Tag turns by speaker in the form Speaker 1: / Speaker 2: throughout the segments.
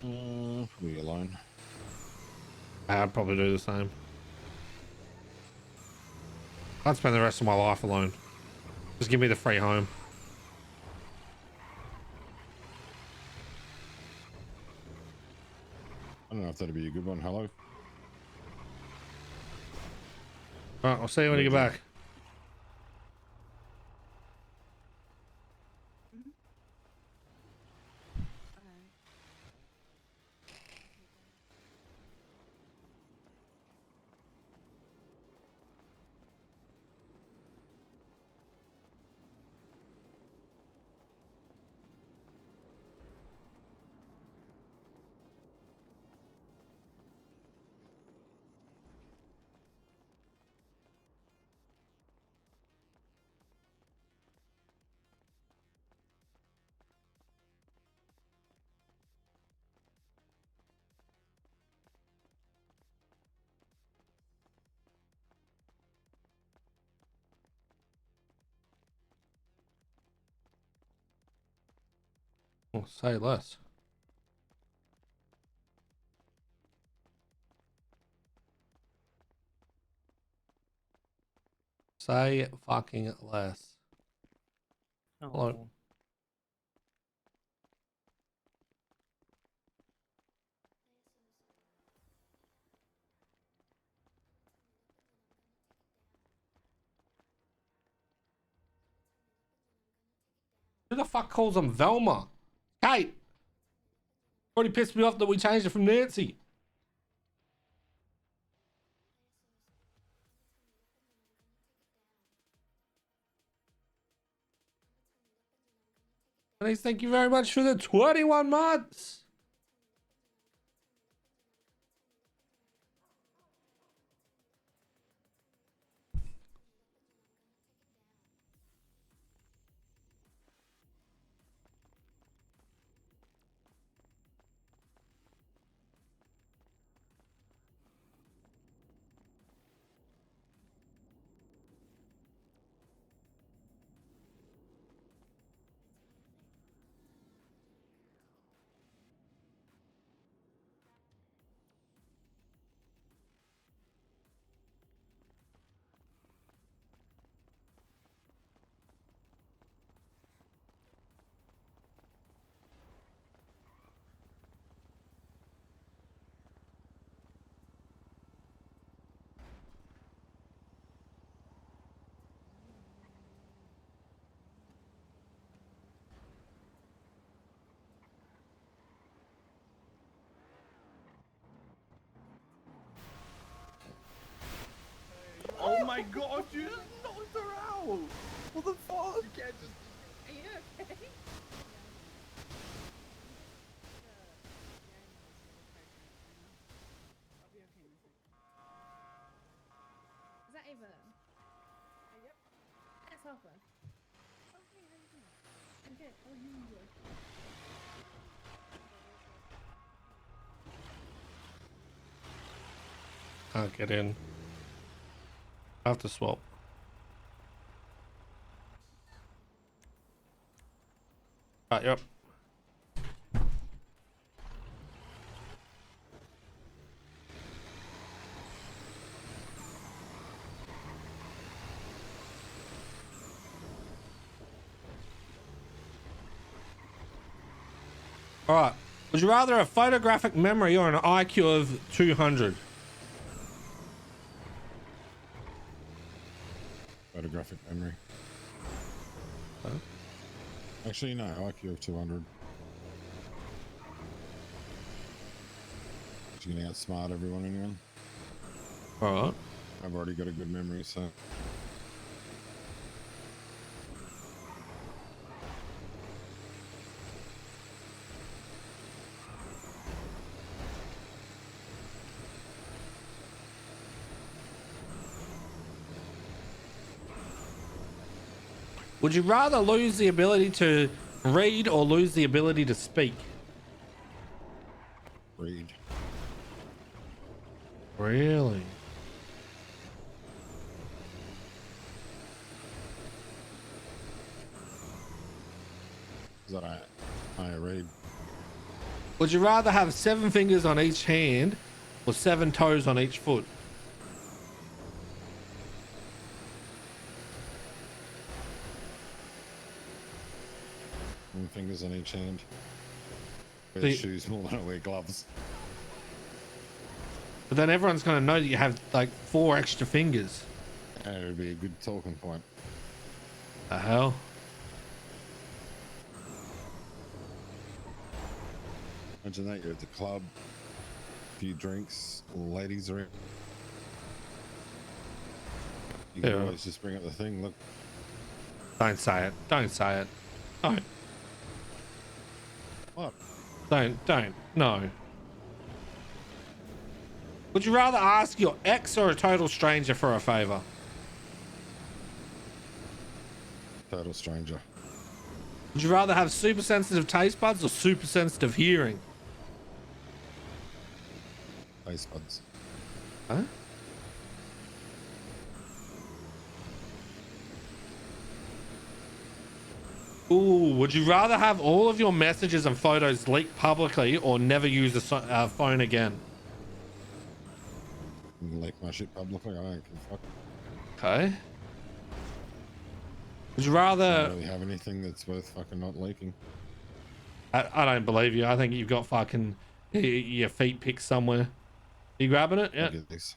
Speaker 1: Probably alone.
Speaker 2: I'd probably do the same. I'd spend the rest of my life alone. Just give me the free home.
Speaker 1: I don't know if that'd be a good one. Hello.
Speaker 2: Alright, I'll see you when you get back. Well, say less. Say fucking less.
Speaker 3: Oh.
Speaker 2: Hello. Who the fuck calls him Velma? Kate! Already pissed me off that we changed it from Nancy. Denise, thank you very much for the 21 months.
Speaker 4: Oh my god, you just knocked her out! What the fuck? You can't just...
Speaker 5: Are you okay? I'll be okay in a sec. Is that Ava? Yep. That's Harper. Okay, how you doing? I'm good. Oh, you good.
Speaker 2: Can't get in. I have to swap. Yep. All right. Would you rather a photographic memory or an IQ of 200?
Speaker 1: Photographic memory.
Speaker 2: Huh?
Speaker 1: Actually, no. IQ of 200. You're gonna outsmart everyone anyway.
Speaker 2: All right.
Speaker 1: I've already got a good memory, so.
Speaker 2: Would you rather lose the ability to read or lose the ability to speak?
Speaker 1: Read.
Speaker 2: Really?
Speaker 1: Is that I read?
Speaker 2: Would you rather have 7 fingers on each hand or 7 toes on each foot?
Speaker 1: And fingers on each hand. Wear
Speaker 2: See-
Speaker 1: shoes more than I wear gloves.
Speaker 2: But then everyone's going to know that you have like 4 extra fingers.
Speaker 1: And it would be a good talking point.
Speaker 2: The hell?
Speaker 1: Imagine that, you're at the club, a few drinks, all the ladies are in. You can
Speaker 2: Yeah.
Speaker 1: always just bring up the thing, look.
Speaker 2: Don't say it. Don't say it. Don't.
Speaker 1: What?
Speaker 2: Don't. No. Would you rather ask your ex or a total stranger for a favor?
Speaker 1: Total stranger.
Speaker 2: Would you rather have super sensitive taste buds or super sensitive hearing?
Speaker 1: Face buds.
Speaker 2: Huh? Ooh, would you rather have all of your messages and photos leaked publicly or never use a phone again?
Speaker 1: You can leak my shit publicly, I don't give a fuck.
Speaker 2: Okay. Would you
Speaker 1: I
Speaker 2: rather...
Speaker 1: don't really have anything that's worth fucking not leaking.
Speaker 2: I don't believe you. I think you've got fucking your feet picked somewhere. You grabbing it? Yeah.
Speaker 1: Look at this.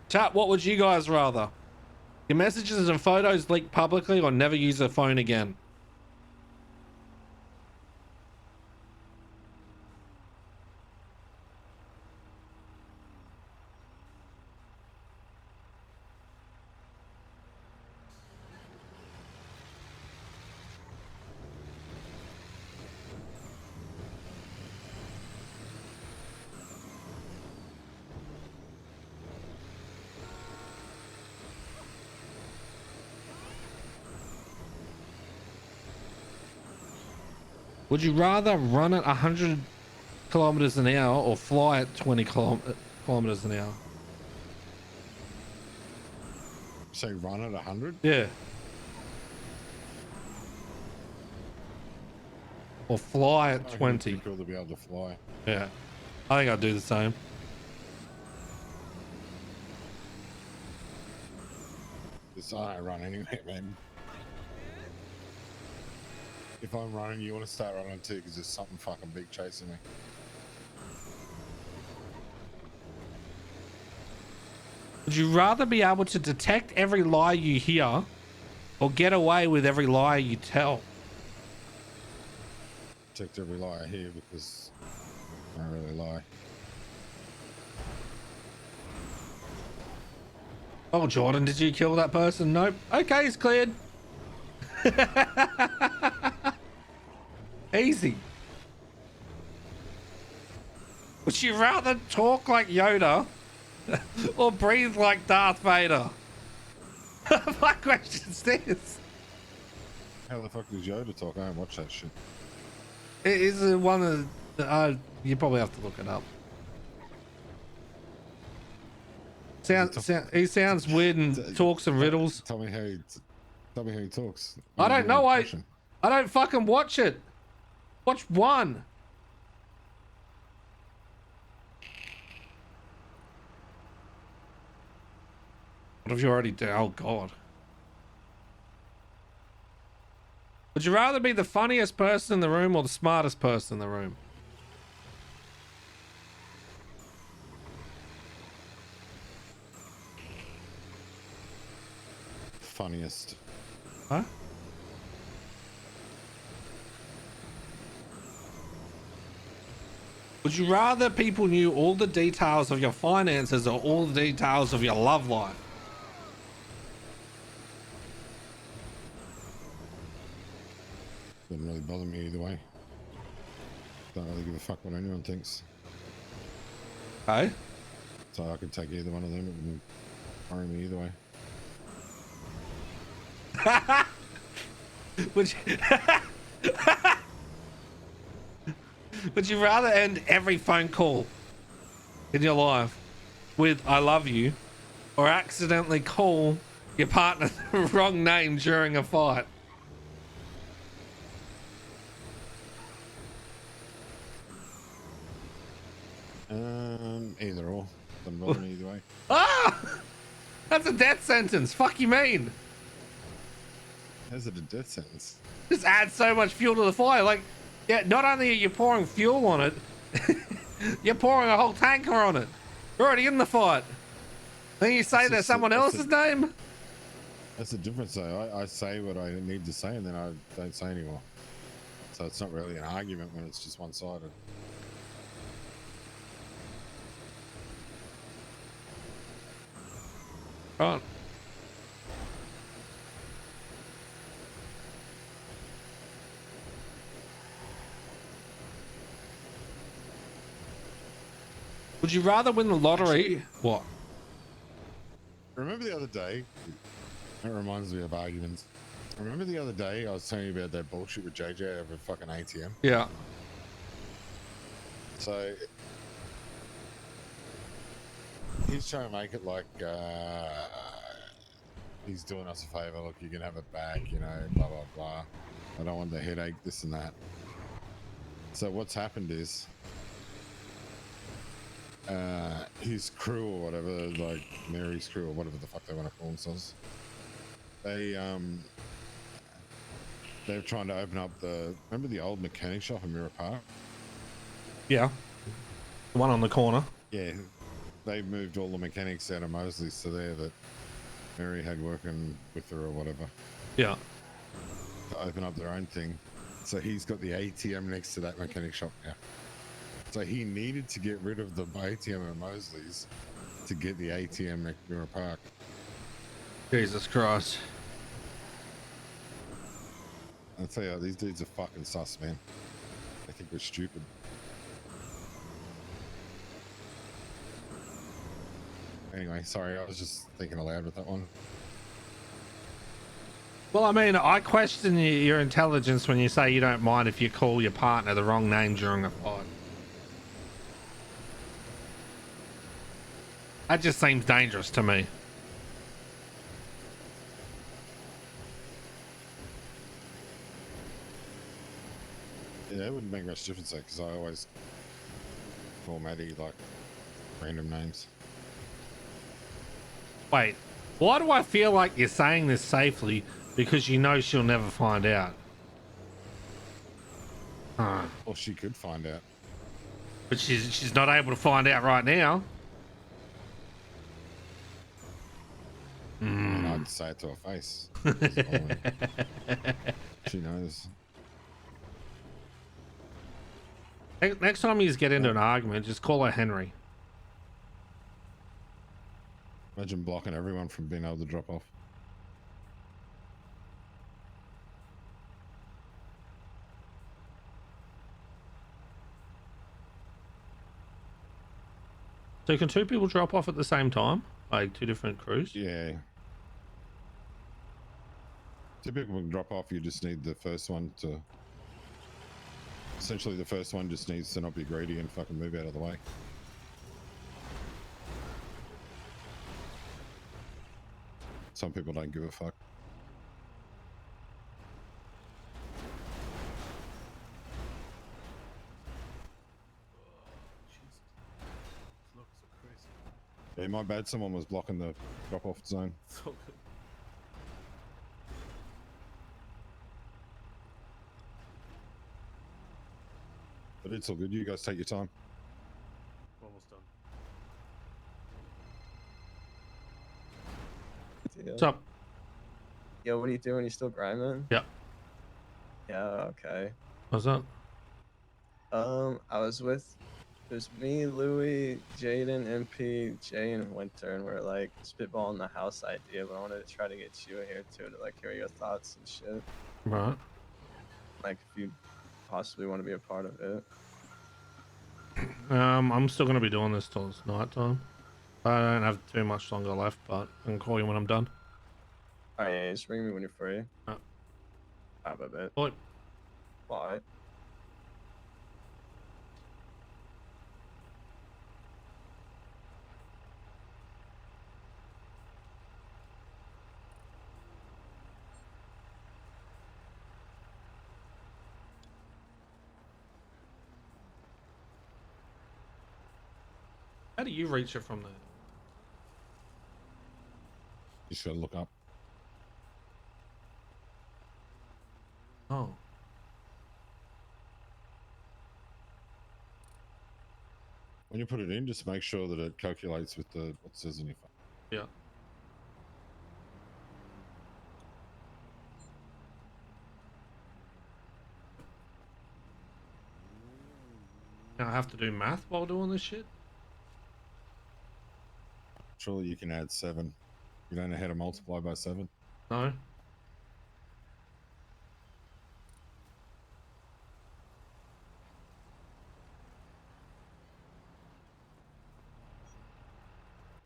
Speaker 2: Chat, what would you guys rather? Your messages and photos leaked publicly or never use a phone again? Would you rather run at 100 kilometers an hour or fly at 20 kilometers an hour?
Speaker 1: Say run at 100?
Speaker 2: Yeah. Or fly
Speaker 1: I
Speaker 2: at
Speaker 1: think it'd
Speaker 2: 20.
Speaker 1: be cool to be able to fly.
Speaker 2: Yeah. I think I'd do the same.
Speaker 1: Because I don't run anywhere, man. If I'm running, you want to start running too, because there's something fucking big chasing me.
Speaker 2: Would you rather be able to detect every lie you hear or get away with every lie you tell?
Speaker 1: Checked every lie I hear because I don't really lie.
Speaker 2: Oh, Jordan, did you kill that person? Nope. Okay, it's cleared. Easy. Would you rather talk like Yoda or breathe like Darth Vader? My question's this.
Speaker 1: How the fuck does Yoda talk? I don't watch that shit.
Speaker 2: It is one of the, you probably have to look it up. He sounds weird and talks in riddles.
Speaker 1: Tell me how he talks.
Speaker 2: I don't know. I
Speaker 1: Impression.
Speaker 2: don't fucking watch it. Watch one. What have you already done? Oh god. Would you rather be the funniest person in the room or the smartest person in the room?
Speaker 1: Funniest.
Speaker 2: Huh? Would you rather people knew all the details of your finances or all the details of your love life?
Speaker 1: Doesn't really bother me either way. Don't really give a fuck what anyone thinks.
Speaker 2: Okay.
Speaker 1: So I could take either one of them. It wouldn't worry me either way.
Speaker 2: Would you, would you rather end every phone call in your life with "I love you," or accidentally call your partner the wrong name during a fight?
Speaker 1: Either or. Doesn't bother me either way.
Speaker 2: Ah! That's a death sentence. Fuck you mean?
Speaker 1: How's it a death sentence?
Speaker 2: Just add so much fuel to the fire. Like, yeah, not only are you pouring fuel on it, you're pouring a whole tanker on it. You're already in the fight. Then you say there's someone else's name?
Speaker 1: That's the difference though. I say what I need to say and then I don't say anymore. So it's not really an argument when it's just one-sided.
Speaker 2: Right. Would you rather win the lottery?
Speaker 1: Actually,
Speaker 2: What?
Speaker 1: Remember the other day? That reminds me of arguments. Remember the other day I was telling you about that bullshit with JJ over fucking ATM?
Speaker 2: Yeah.
Speaker 1: So he's trying to make it like he's doing us a favor. Look, you can have it back, you know, blah blah blah. I don't want the headache, this and that. So what's happened is his crew or whatever, like Mary's crew or whatever the fuck they want to call themselves, they're trying to open up remember the old mechanic shop in Mirror Park?
Speaker 2: Yeah. The one on the corner.
Speaker 1: Yeah, they've moved all the mechanics out of Mosley's to there that Mary had working with her or whatever
Speaker 2: Yeah.
Speaker 1: to open up their own thing. So he's got the ATM next to that mechanic shop now. So he needed to get rid of the ATM at Mosley's to get the ATM at Mirror Park.
Speaker 2: Jesus Christ.
Speaker 1: I'll tell you, these dudes are fucking sus, man. I think we're stupid. Anyway, sorry, I was just thinking aloud with that one.
Speaker 2: Well, I mean, I question your intelligence when you say you don't mind if you call your partner the wrong name during a fight. That just seems dangerous to me.
Speaker 1: Yeah, it wouldn't make much difference though, because I always call Maddie like random names.
Speaker 2: Wait, why do I feel like you're saying this safely? Because you know she'll never find out. Huh.
Speaker 1: Or she could find out.
Speaker 2: But she's not able to find out right now.
Speaker 1: I mean, I'd say it to her face. She knows.
Speaker 2: Next time you get into an argument, just call her Henry.
Speaker 1: Imagine blocking everyone from being able to drop off.
Speaker 2: So can two people drop off at the same time? Like two different crews?
Speaker 1: Yeah. Two people can drop off, you just need the first one to... Essentially the first one just needs to not be greedy and fucking move out of the way. Some people don't give a fuck. Yeah, my bad, someone was blocking the drop-off zone.
Speaker 4: So good.
Speaker 1: But it's all good, you guys take your time.
Speaker 4: Almost done.
Speaker 2: What's up?
Speaker 6: Yo, what are you doing? You still grinding?
Speaker 2: Yeah.
Speaker 6: Yeah, okay.
Speaker 2: What's up?
Speaker 6: I was with, it was me, Louie, Jaden, MP, Jay, and Winter, and we're like spitballing the house idea, but I wanted to try to get you here too to like hear your thoughts and shit.
Speaker 2: Right.
Speaker 6: Like if you possibly want to be a part of it.
Speaker 2: I'm still going to be doing this till it's night time. I don't have too much longer left, but I can call you when I'm done.
Speaker 6: Alright, yeah, just ring me when you're free.
Speaker 2: Oh.
Speaker 6: Have a bit.
Speaker 2: Bye.
Speaker 6: Bye.
Speaker 2: How do you reach it from there?
Speaker 1: You just gotta look up.
Speaker 2: Oh.
Speaker 1: When you put it in, just make sure that it calculates with the what says in your phone.
Speaker 2: Yeah. Now I have to do math while doing this shit?
Speaker 1: Surely you can add 7. You don't know how to multiply by 7?
Speaker 2: No.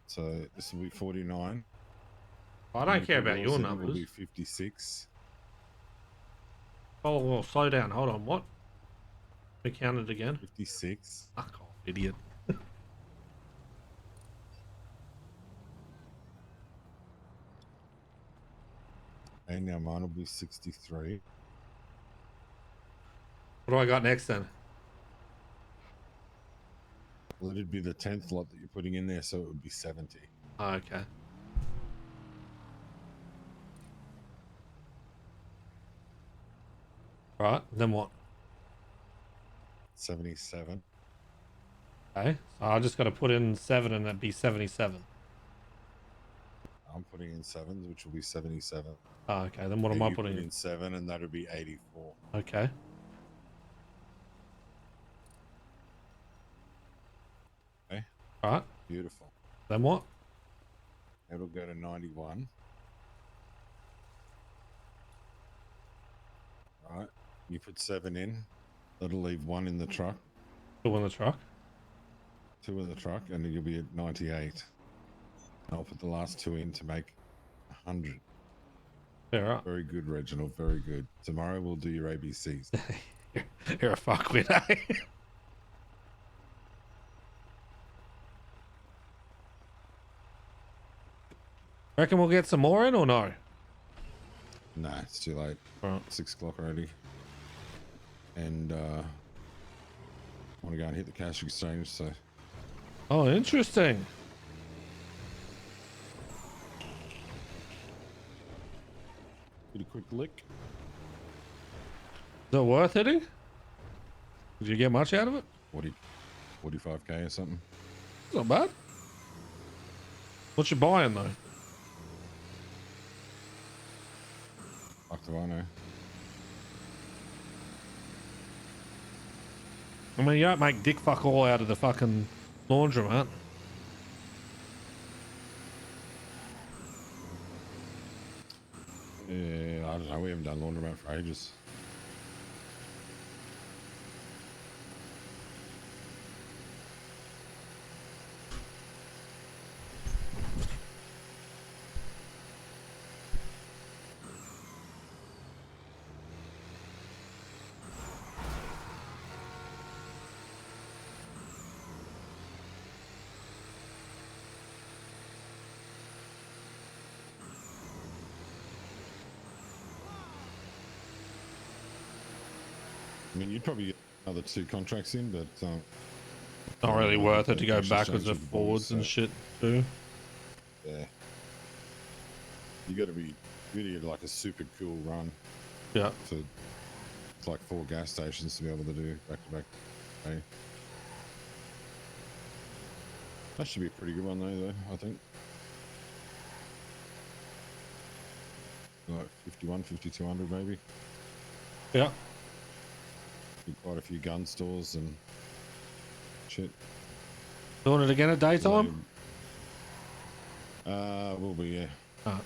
Speaker 1: So this will be 49.
Speaker 2: I don't care about your
Speaker 1: It will be
Speaker 2: numbers.
Speaker 1: 56.
Speaker 2: Oh, well, slow down. Hold on. What? We counted again.
Speaker 1: 56.
Speaker 2: Fuck off, idiot.
Speaker 1: And now mine will be 63.
Speaker 2: What do I got next then?
Speaker 1: Well, it'd be the 10th lot that you're putting in there, so it would be 70.
Speaker 2: Oh, okay. Right, then what?
Speaker 1: 77.
Speaker 2: Okay, so I just got to put in 7 and that'd be 77.
Speaker 1: I'm putting in 7s, which will be 77.
Speaker 2: Oh, okay, then what am
Speaker 1: And
Speaker 2: I
Speaker 1: you
Speaker 2: putting
Speaker 1: put
Speaker 2: in?
Speaker 1: in 7, and that'll be 84.
Speaker 2: Okay.
Speaker 1: Okay.
Speaker 2: Right,
Speaker 1: Beautiful.
Speaker 2: then what?
Speaker 1: It'll go to 91. Right. You put 7 in. That'll leave 1 in the truck,
Speaker 2: 2 in the truck.
Speaker 1: 2 in the truck, and then you'll be at 98. I'll put the last 2 in to make 100.
Speaker 2: Yeah, right.
Speaker 1: Very good, Reginald. Very good. Tomorrow we'll do your ABCs.
Speaker 2: You're a fuckwit, eh? Reckon we'll get some more in or no?
Speaker 1: Nah, it's too late.
Speaker 2: Right.
Speaker 1: 6 o'clock already. And I want to go and hit the cash exchange, so
Speaker 2: Oh, interesting.
Speaker 1: get a quick lick.
Speaker 2: Is it worth hitting? Did you get much out of it?
Speaker 1: 45k or something.
Speaker 2: It's not bad. What you buying though?
Speaker 1: Fuck do I know.
Speaker 2: I mean, you don't make dick fuck all out of the fucking laundromat.
Speaker 1: Yeah, I don't know. We haven't done laundromat for ages. I mean, you'd probably get another 2 contracts in, but
Speaker 2: Not really worth it to go
Speaker 1: cash
Speaker 2: backwards
Speaker 1: exchange
Speaker 2: and
Speaker 1: with the
Speaker 2: forwards
Speaker 1: boys,
Speaker 2: and
Speaker 1: so,
Speaker 2: shit too.
Speaker 1: yeah. You got to be really like a super cool run
Speaker 2: Yeah.
Speaker 1: to it's like 4 gas stations to be able to do back to back. Okay. That should be a pretty good one though, I think. Like 51, 5200 maybe.
Speaker 2: Yeah.
Speaker 1: Quite a few gun stores and shit.
Speaker 2: Doing it again at daytime?
Speaker 1: Will be, yeah.
Speaker 2: Ah.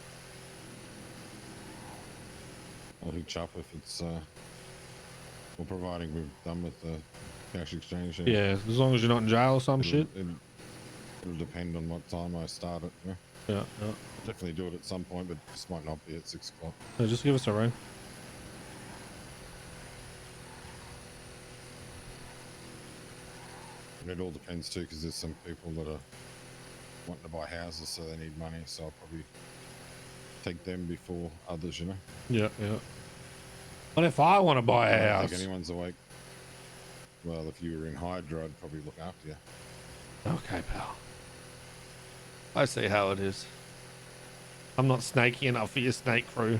Speaker 1: I'll hook you up if it's well, providing we're done with the cash exchange.
Speaker 2: Yeah, as long as you're not in jail or some shit.
Speaker 1: It'll depend on what time I start it. Yeah.
Speaker 2: Yeah, yeah.
Speaker 1: I'll definitely do it at some point, but this might not be at 6 o'clock.
Speaker 2: So just give us a ring.
Speaker 1: And it all depends too, because there's some people that are wanting to buy houses, so they need money. So I'll probably take them before others, you know.
Speaker 2: Yeah, yeah. But if I want to buy
Speaker 1: I
Speaker 2: a
Speaker 1: don't
Speaker 2: house,
Speaker 1: think anyone's awake. Well, if you were in Hydra, I'd probably look after you.
Speaker 2: Okay, pal. I see how it is. I'm not snaky enough for your snake crew.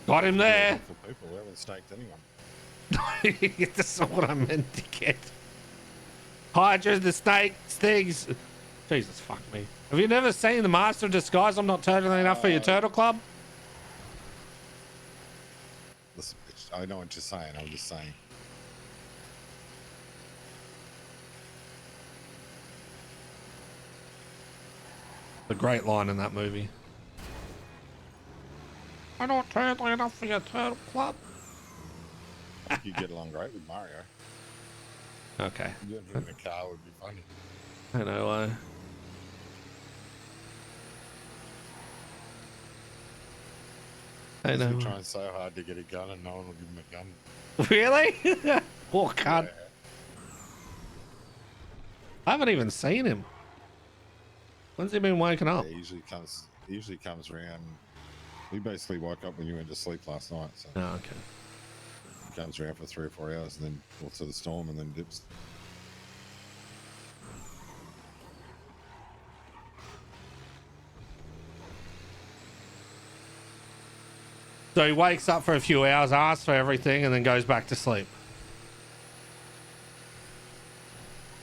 Speaker 2: Got him there.
Speaker 1: For people, we haven't snaked anyone.
Speaker 2: That's not what I meant to get. Hydras, the snake, things. Jesus, fuck me. Have you never seen The Master of Disguise? I'm not turtling enough for your turtle club?
Speaker 1: Listen, bitch, I know what you're saying. I'm just saying.
Speaker 2: A great line in that movie. I'm not turtling enough for your turtle club.
Speaker 1: You get along great with Mario.
Speaker 2: Okay.
Speaker 1: You in a car would be funny.
Speaker 2: I know. I know.
Speaker 1: He's trying so hard to get a gun and no one will give him a gun.
Speaker 2: Really? Poor cunt.
Speaker 1: Yeah.
Speaker 2: I haven't even seen him. When's he been waking up?
Speaker 1: Yeah, he usually comes around. We basically woke up when you went to sleep last night, so
Speaker 2: Oh, okay.
Speaker 1: he comes around for 3 or 4 hours and then walks to the storm and then dips.
Speaker 2: So he wakes up for a few hours, asks for everything, and then goes back to sleep.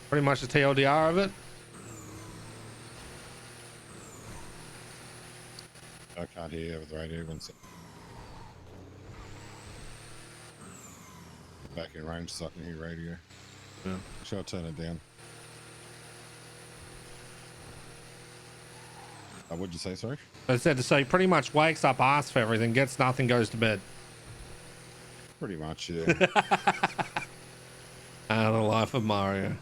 Speaker 2: Pretty much the TLDR of it.
Speaker 1: I can't hear over the radio once. Back in range so I can hear radio.
Speaker 2: Yeah.
Speaker 1: Shall I turn it down? What'd you say, sorry?
Speaker 2: I said, so he pretty much wakes up, asks for everything, gets nothing, goes to bed.
Speaker 1: Pretty much, yeah.
Speaker 2: The life of Mario.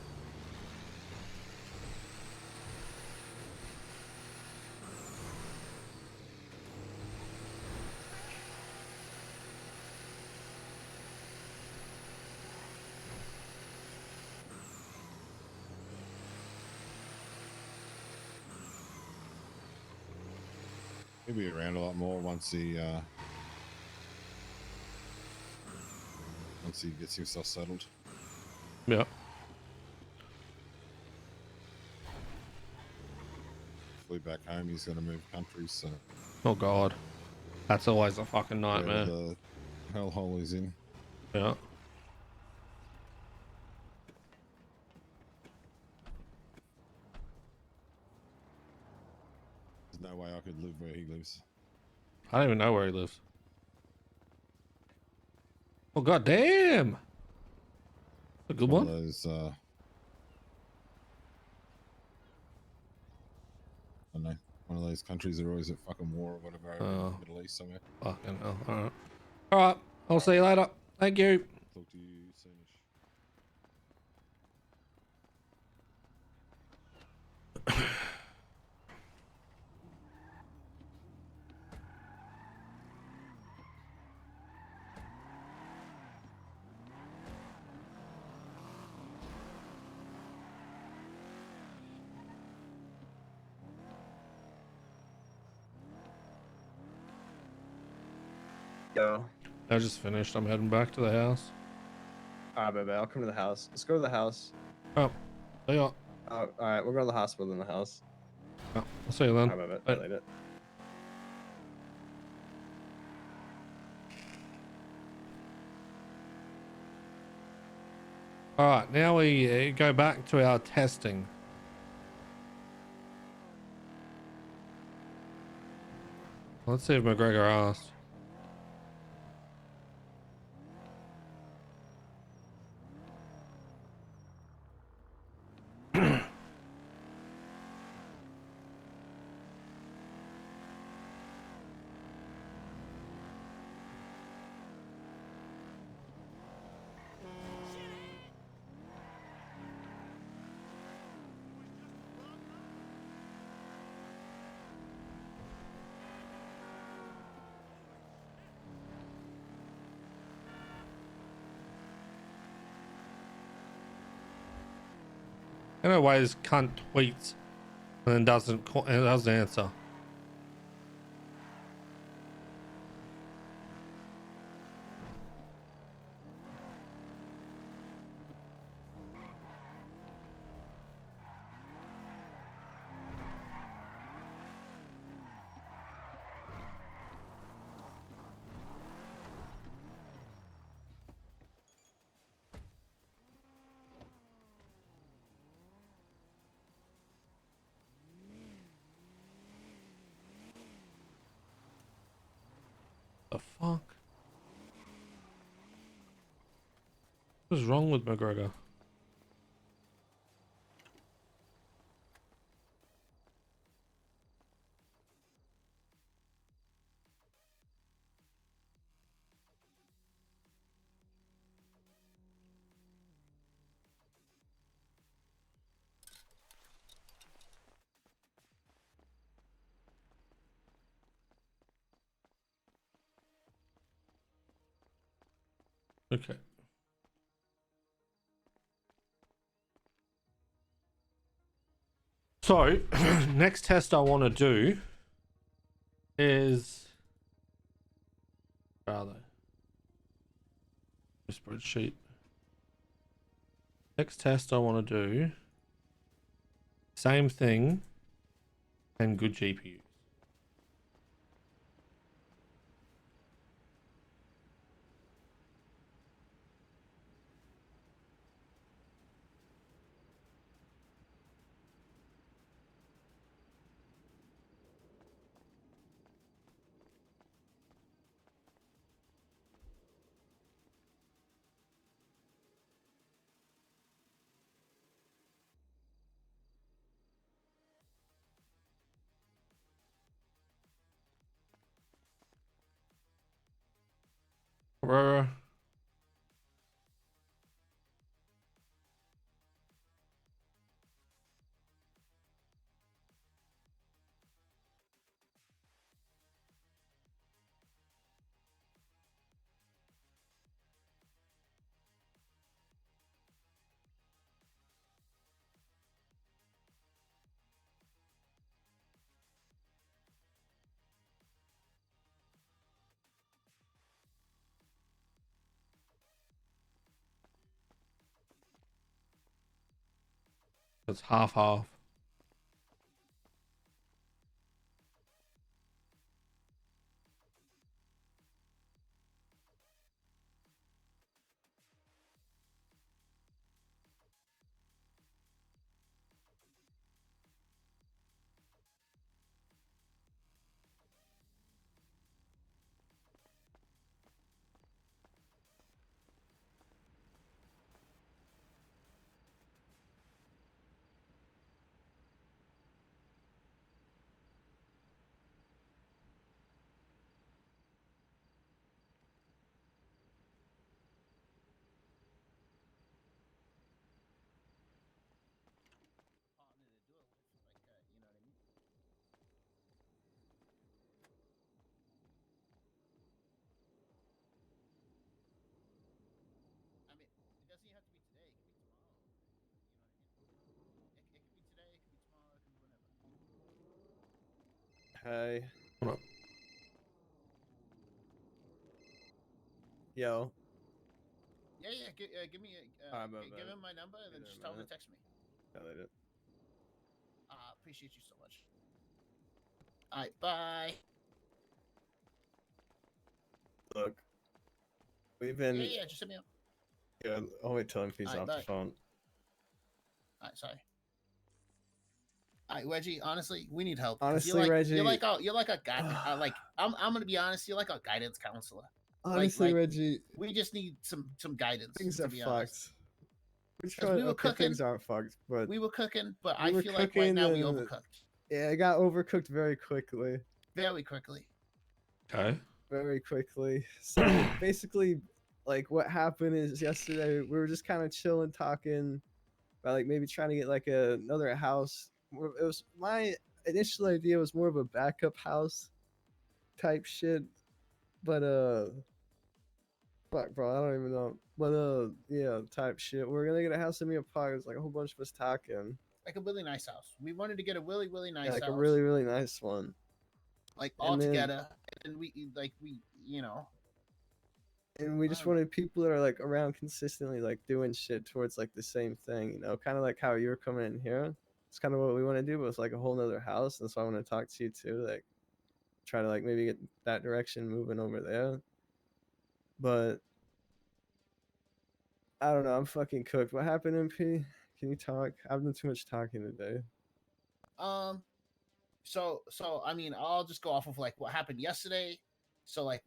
Speaker 1: He'll be around a lot more once he gets himself settled.
Speaker 2: Yeah.
Speaker 1: Flew back home, he's gonna move countries, so
Speaker 2: Oh God. That's always a fucking nightmare.
Speaker 1: the hellhole he's in.
Speaker 2: Yeah.
Speaker 1: There's no way I could live where he lives.
Speaker 2: I don't even know where he lives. Oh God damn. A good
Speaker 1: One
Speaker 2: one.
Speaker 1: of those I don't know, one of those countries that are always at fucking war or whatever over in
Speaker 2: Oh.
Speaker 1: the Middle East somewhere.
Speaker 2: Fucking hell. Alright. Alright. I'll see you later. Thank you.
Speaker 1: Talk to you soonish.
Speaker 6: Go.
Speaker 2: I just finished. I'm heading back to the house.
Speaker 6: Alright, baby. I'll come to the house. Let's go to the house.
Speaker 2: Oh. See ya.
Speaker 6: Alright, we'll go to the hospital in the house.
Speaker 2: Oh, I'll see you then.
Speaker 6: Alright, baby.
Speaker 2: Bye.
Speaker 6: Later.
Speaker 2: Alright, now we go back to our testing. Let's see if McGregor asked. I don't know why his cunt tweets and then doesn't answer. the fuck? What is wrong with McGregor? Okay. So, next test I want to do is... Where are they? Spreadsheet. Next test I want to do... Same thing and good GPUs. Aurora. It's half-half.
Speaker 6: Hey.
Speaker 2: What up?
Speaker 6: Yo.
Speaker 7: Yeah, give me give him my number and then just tell him to text me.
Speaker 6: Later.
Speaker 7: Appreciate you so much. All right, bye.
Speaker 6: Look. We've been...
Speaker 7: Yeah, just hit me up.
Speaker 6: Yeah, I'll wait till MP's
Speaker 7: Alright,
Speaker 6: off
Speaker 7: bye.
Speaker 6: the phone.
Speaker 7: All right, sorry. All right, Reggie. Honestly, we need help. 'cause
Speaker 6: Honestly, Reggie...
Speaker 7: you're like a guy. Like I'm gonna be honest. You're like a guidance counselor.
Speaker 6: Honestly,
Speaker 7: like,
Speaker 6: Reggie...
Speaker 7: We just need some guidance.
Speaker 6: Things
Speaker 7: to
Speaker 6: are
Speaker 7: be
Speaker 6: fucked.
Speaker 7: honest.
Speaker 6: We're trying...
Speaker 7: we were cooking.
Speaker 6: Things aren't fucked, but...
Speaker 7: We were cooking, but
Speaker 6: We
Speaker 7: I
Speaker 6: were
Speaker 7: feel like right now we
Speaker 6: cooking
Speaker 7: overcooked
Speaker 6: Yeah, it got overcooked very quickly.
Speaker 7: very quickly.
Speaker 2: Okay.
Speaker 6: Very quickly. So basically, like what happened is yesterday we were just kind of chilling, talking about like maybe trying to get like another house. It was my initial idea was more of a backup house type shit, but fuck, bro, I don't even know. But yeah, type shit. We're gonna get a house in Mia Park. It's like a whole bunch of us talking.
Speaker 7: Like a really nice house. We wanted to get a really nice
Speaker 6: Yeah, like
Speaker 7: house.
Speaker 6: a really nice one.
Speaker 7: Like all
Speaker 6: and then-
Speaker 7: together, and we
Speaker 6: And we just wanted people that are like around consistently, like doing shit towards like the same thing, you know, kind of like how you were coming in here. It's kind of what we want to do, but it's like a whole nother house. And so I want to talk to you too, like try to like maybe get that direction moving over there. But I don't know. I'm fucking cooked. What happened, MP? Can you talk? I've done too much talking today.
Speaker 7: So I mean, I'll just go off of like what happened yesterday. So like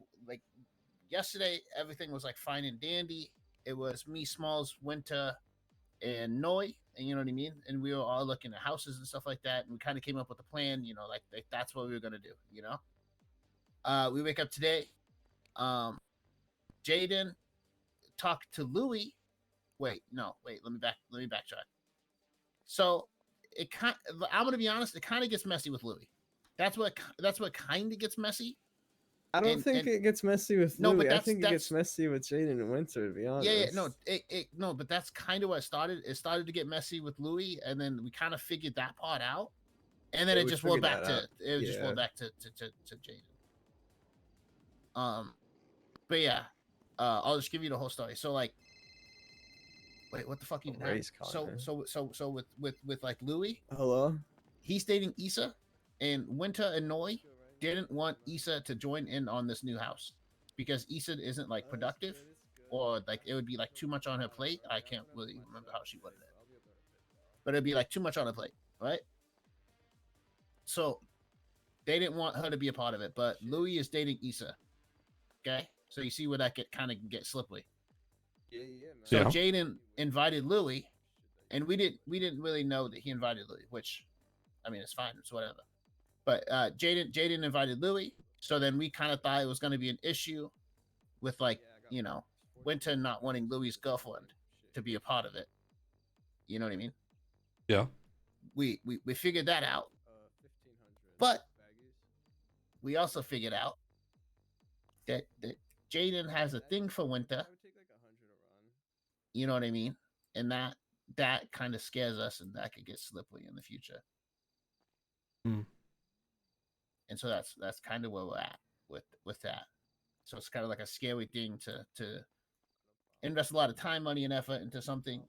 Speaker 7: yesterday, everything was like fine and dandy. It was me, Smalls, Winter, and Noi, and you know what I mean. And we were all looking at houses and stuff like that, and we kind of came up with a plan. You know, like that's what we were gonna do. You know, we wake up today. Jaden talked to Louis. Wait, no, wait. Let me backtrack. So I'm gonna be honest. It kind of gets messy with Louis. That's what kind of gets messy.
Speaker 6: I don't
Speaker 7: And-
Speaker 6: think
Speaker 7: and-
Speaker 6: it gets messy with
Speaker 7: No, but
Speaker 6: Louis. I
Speaker 7: that's-
Speaker 6: think it gets
Speaker 7: that's-
Speaker 6: messy with Jaden and Winter, to be honest.
Speaker 7: Yeah, no, but that's kind of what it started. It started to get messy with Louis, and then we kind of figured that part out, and then
Speaker 6: Yeah,
Speaker 7: it
Speaker 6: we
Speaker 7: just rolled
Speaker 6: figured
Speaker 7: back
Speaker 6: that
Speaker 7: to
Speaker 6: out.
Speaker 7: it just rolled
Speaker 6: Yeah.
Speaker 7: back to Jaden. But yeah, I'll just give you the whole story. So like, wait, what the fuck even happened?
Speaker 6: Race
Speaker 7: So
Speaker 6: Connor.
Speaker 7: with like Louis,
Speaker 6: Hello?
Speaker 7: he's dating Issa, and Winter and Noi didn't want Issa to join in on this new house because Issa isn't like productive, or like it would be like too much on her plate. I can't really remember how she worded it, but it'd be like too much on her plate, right? So they didn't want her to be a part of it, but Louis is dating Issa. Okay, so you see where that kind of get slippery.
Speaker 6: Yeah,
Speaker 7: So
Speaker 2: Yeah.
Speaker 7: Jaden invited Louis, and we didn't really know that he invited Louis, which, I mean, it's fine, it's whatever. But Jaden invited Louis, so then we kind of thought it was going to be an issue with like Winter not wanting Louis' girlfriend to be a part of it. You know what I mean?
Speaker 2: Yeah.
Speaker 7: We figured that out, but we also figured out that Jaden has a thing for Winter. You know what I mean? And that kind of scares us, and that could get slippery in the future.
Speaker 2: Hmm.
Speaker 7: And so that's kind of where we're at with that. So it's kind of like a scary thing to invest a lot of time, money, and effort into something,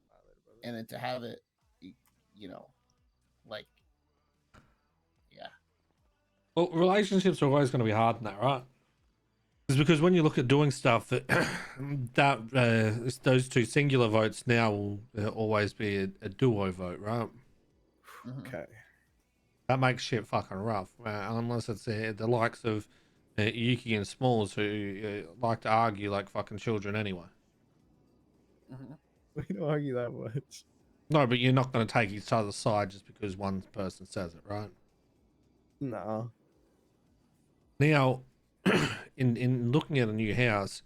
Speaker 7: and then to have it, like, yeah.
Speaker 2: Well, relationships are always going to be hard in that, right? It's because when you look at doing stuff that those two singular votes now will always be a duo vote, right?
Speaker 7: Mhm.
Speaker 6: Okay.
Speaker 2: That makes shit fucking rough, unless it's the likes of Yuki and Smalls who like to argue like fucking children anyway.
Speaker 7: Mhm.
Speaker 6: We don't argue that much.
Speaker 2: No, but you're not going to take each other's side just because one person says it, right?
Speaker 6: No.
Speaker 2: Now, in looking at a new house,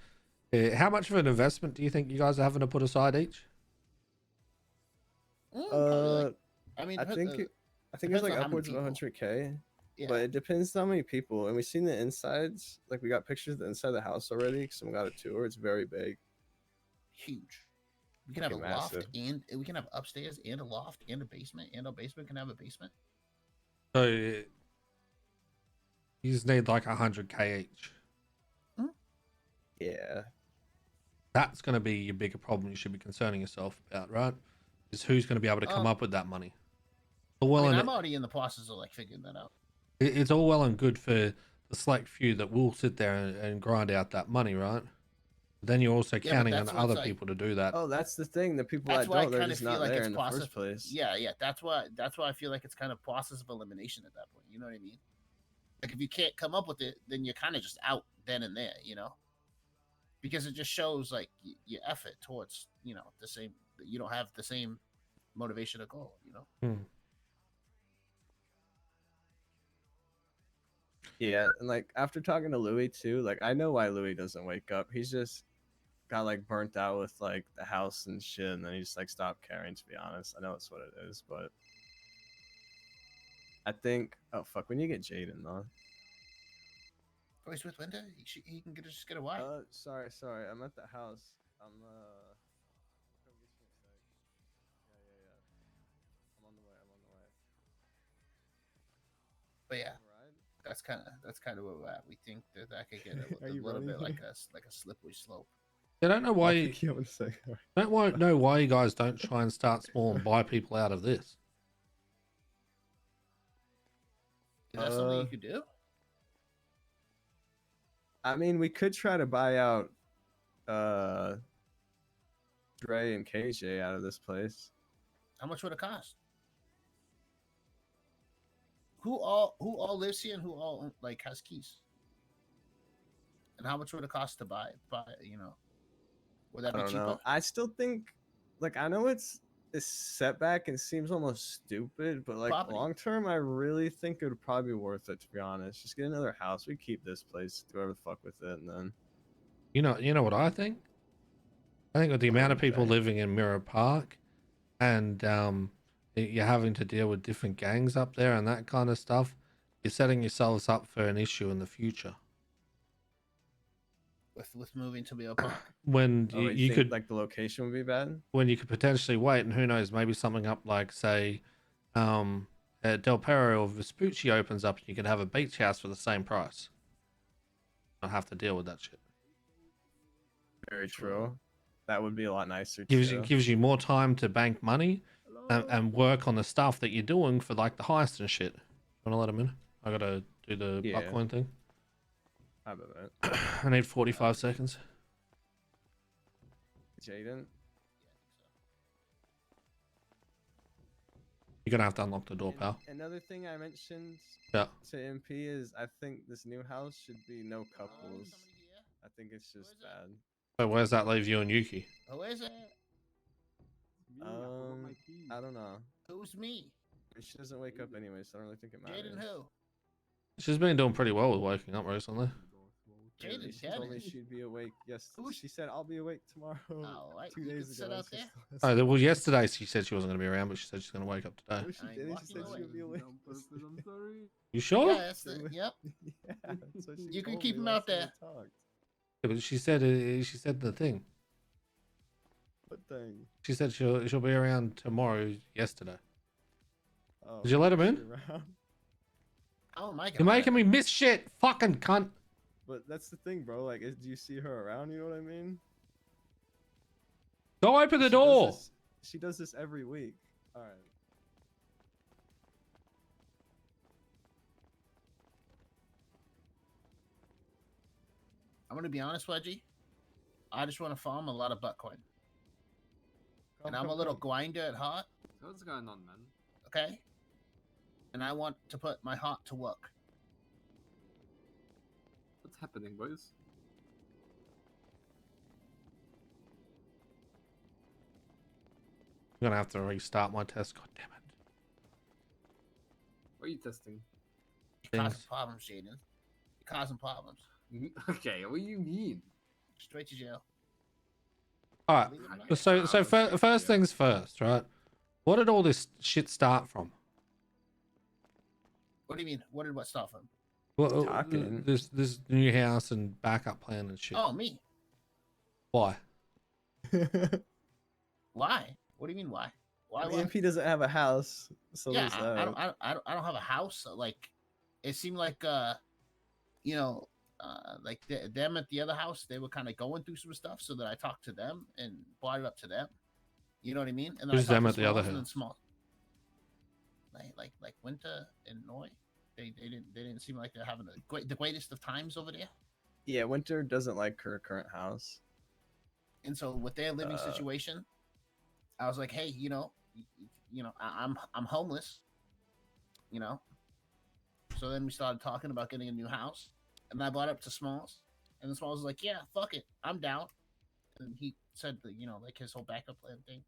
Speaker 2: how much of an investment do you think you guys are having to put aside each?
Speaker 7: Probably like, I mean,
Speaker 6: I think it's
Speaker 7: depends
Speaker 6: like
Speaker 7: on how many
Speaker 6: upwards of
Speaker 7: people.
Speaker 6: 100K.
Speaker 7: Yeah.
Speaker 6: But it depends on how many people. And we've seen the insides. Like we got pictures of the inside of the house already because someone got a tour. It's very big.
Speaker 7: Huge. We can have a
Speaker 6: Fucking
Speaker 7: loft,
Speaker 6: massive.
Speaker 7: and we can have upstairs and a loft and a basement, and our basement can have a basement.
Speaker 2: So you just need like 100K each.
Speaker 6: Yeah.
Speaker 2: That's going to be your bigger problem you should be concerning yourself about, right? Is who's going to be able to come up with that money. Well,
Speaker 7: I mean,
Speaker 2: and
Speaker 7: I'm already in the process of like figuring that out.
Speaker 2: it's all well and good for the select few that will sit there and grind out that money, right? Then you're also
Speaker 7: Yeah, but
Speaker 2: counting on
Speaker 7: that's what
Speaker 2: other
Speaker 7: it's like.
Speaker 2: people to do that.
Speaker 6: Oh, that's the thing. The people
Speaker 7: That's
Speaker 6: that
Speaker 7: why I
Speaker 6: don't, they're
Speaker 7: kind of
Speaker 6: just
Speaker 7: feel
Speaker 6: not
Speaker 7: like
Speaker 6: there
Speaker 7: it's
Speaker 6: in the
Speaker 7: process.
Speaker 6: first place.
Speaker 7: Yeah. That's why I feel like it's kind of process of elimination at that point. You know what I mean? Like if you can't come up with it, then you're kind of just out then and there. You know, because it just shows like your effort towards the same. You don't have the same motivation or goal. You know.
Speaker 6: Yeah, and like after talking to Louis too, like I know why Louis doesn't wake up. He's just got like burnt out with like the house and shit, and then he just like stopped caring. To be honest, I know it's what it is, but I think oh fuck, we need to get Jaden though.
Speaker 7: Oh, he's with Linda. He can just get away.
Speaker 6: Sorry, I'm at the house. I'm come get you in a sec. Yeah. I'm on the way.
Speaker 7: But yeah,
Speaker 6: Ride?
Speaker 7: that's kind of where we're at. We think that could get
Speaker 6: Are
Speaker 7: a
Speaker 6: you
Speaker 7: little bit
Speaker 6: running?
Speaker 7: like a slippery slope.
Speaker 2: I don't know why
Speaker 6: I'll
Speaker 2: you
Speaker 6: pick you up in a sec.
Speaker 2: know why you guys don't try and start small and buy people out of this.
Speaker 7: Is that something you could do?
Speaker 6: I mean, we could try to buy out Dre and KJ out of this place.
Speaker 7: How much would it cost? Who all lives here and who all like has keys? And how much would it cost to buy? You know, would that
Speaker 6: I
Speaker 7: be
Speaker 6: don't
Speaker 7: cheaper?
Speaker 6: know. I still think, like, I know it's a setback and seems almost stupid, but like
Speaker 7: Property.
Speaker 6: long term, I really think it would probably be worth it. To be honest, just get another house. We keep this place, do whatever the fuck with it, and then
Speaker 2: You know what I think? I think with the
Speaker 6: What
Speaker 2: amount
Speaker 6: do
Speaker 2: of
Speaker 6: you
Speaker 2: people
Speaker 6: think?
Speaker 2: living in Mirror Park, and you're having to deal with different gangs up there and that kind of stuff, you're setting yourselves up for an issue in the future.
Speaker 7: With moving to Beale Park.
Speaker 2: When
Speaker 6: oh,
Speaker 2: you
Speaker 6: think
Speaker 2: could,
Speaker 6: like the location would be bad.
Speaker 2: when you could potentially wait, and who knows, maybe something up like, say, Del Perro or Vespucci opens up, and you could have a beach house for the same price. Not have to deal with that shit.
Speaker 6: Very true. That would be a lot nicer
Speaker 2: Gives
Speaker 6: too.
Speaker 2: you more time to bank money and work on the stuff that you're doing for like the heist and shit. Want to let him in? I gotta do the
Speaker 6: Yeah.
Speaker 2: buttcoin thing.
Speaker 6: How about that,
Speaker 2: I need 45 seconds.
Speaker 6: Jaden?
Speaker 2: You're gonna have to unlock the door,
Speaker 6: And
Speaker 2: pal.
Speaker 6: another thing I mentioned
Speaker 2: Yeah.
Speaker 6: to MP is I think this new house should be no couples. I think it's just bad.
Speaker 2: So where's that leave you and Yuki?
Speaker 7: Who is it?
Speaker 6: I don't know.
Speaker 7: Who's me?
Speaker 6: She doesn't wake up anyway, so I don't really think it matters.
Speaker 7: Jaden who?
Speaker 2: She's been doing pretty well with waking up recently.
Speaker 7: Jaden,
Speaker 6: She told me
Speaker 7: Jaden.
Speaker 6: she'd be awake. Yes,
Speaker 7: Who's-
Speaker 6: she said I'll be awake tomorrow.
Speaker 7: Oh, right.
Speaker 6: 2
Speaker 7: You
Speaker 6: days
Speaker 7: could sit
Speaker 6: ago.
Speaker 7: out
Speaker 6: and
Speaker 7: there.
Speaker 6: she's still
Speaker 2: Oh,
Speaker 6: asleep.
Speaker 2: well, yesterday she said she wasn't gonna be around, but she said she's gonna wake up today.
Speaker 6: No, she
Speaker 7: I ain't
Speaker 6: didn't. She
Speaker 7: walking
Speaker 6: said
Speaker 7: away.
Speaker 6: she would be awake.
Speaker 4: I'm sorry.
Speaker 2: You sure?
Speaker 7: Yeah, that's the, yep.
Speaker 6: Yeah, that's what she
Speaker 7: You can
Speaker 6: told
Speaker 7: keep
Speaker 6: me
Speaker 7: him
Speaker 6: last
Speaker 7: out
Speaker 6: time we
Speaker 7: there.
Speaker 6: talked.
Speaker 2: Yeah, but she said the thing.
Speaker 6: What thing?
Speaker 2: She said she'll be around tomorrow. Yesterday.
Speaker 6: Oh,
Speaker 2: Did you let him
Speaker 6: is
Speaker 2: in?
Speaker 6: she around?
Speaker 7: Oh my god.
Speaker 2: You're making me miss shit, fucking cunt.
Speaker 6: But that's the thing, bro. Like, do you see her around? You know what I mean?
Speaker 2: Go open the
Speaker 6: She does
Speaker 2: door.
Speaker 6: this- She does this every week. All right.
Speaker 7: I'm gonna be honest, Wedgie. I just want to farm a lot of Bitcoin. And I'm a little grinder at heart,
Speaker 4: What's going on, man?
Speaker 7: okay? And I want to put my heart to work.
Speaker 4: What's happening, boys?
Speaker 2: I'm gonna have to restart my test. God damn it.
Speaker 4: What are you testing?
Speaker 7: You're causing
Speaker 2: Things.
Speaker 7: problems, Jaden. You're causing problems.
Speaker 4: Okay, what do you mean?
Speaker 7: Straight to jail.
Speaker 2: All right.
Speaker 7: Believe it or not.
Speaker 2: So first things first, right? What did all this shit start from?
Speaker 7: What do you mean? What did what start from?
Speaker 2: Well,
Speaker 6: Talking.
Speaker 2: this new house and backup plan and shit.
Speaker 7: Oh, me.
Speaker 2: Why?
Speaker 7: Why? What do you mean why? Why?
Speaker 6: I mean,
Speaker 7: why?
Speaker 6: MP doesn't have a house, so
Speaker 7: Yeah,
Speaker 6: there's that.
Speaker 7: I don't have a house. Like, it seemed like you know, like them at the other house, they were kind of going through some stuff, so that I talked to them and brought it up to them. You know what I mean? And then
Speaker 2: Who's
Speaker 7: I talked
Speaker 2: them
Speaker 7: to
Speaker 2: at the other
Speaker 7: Smalls and then
Speaker 2: house?
Speaker 7: Small. Like Winter and Noy, they didn't seem like they're having the greatest of times over there.
Speaker 6: Yeah, Winter doesn't like her current house.
Speaker 7: And so with their living situation, I was like, hey, you know, I'm homeless, you know. So then we started talking about getting a new house, and I brought it up to Smalls, and then Smalls was like, yeah, fuck it, I'm down. And he said that, you know, like his whole backup plan thing.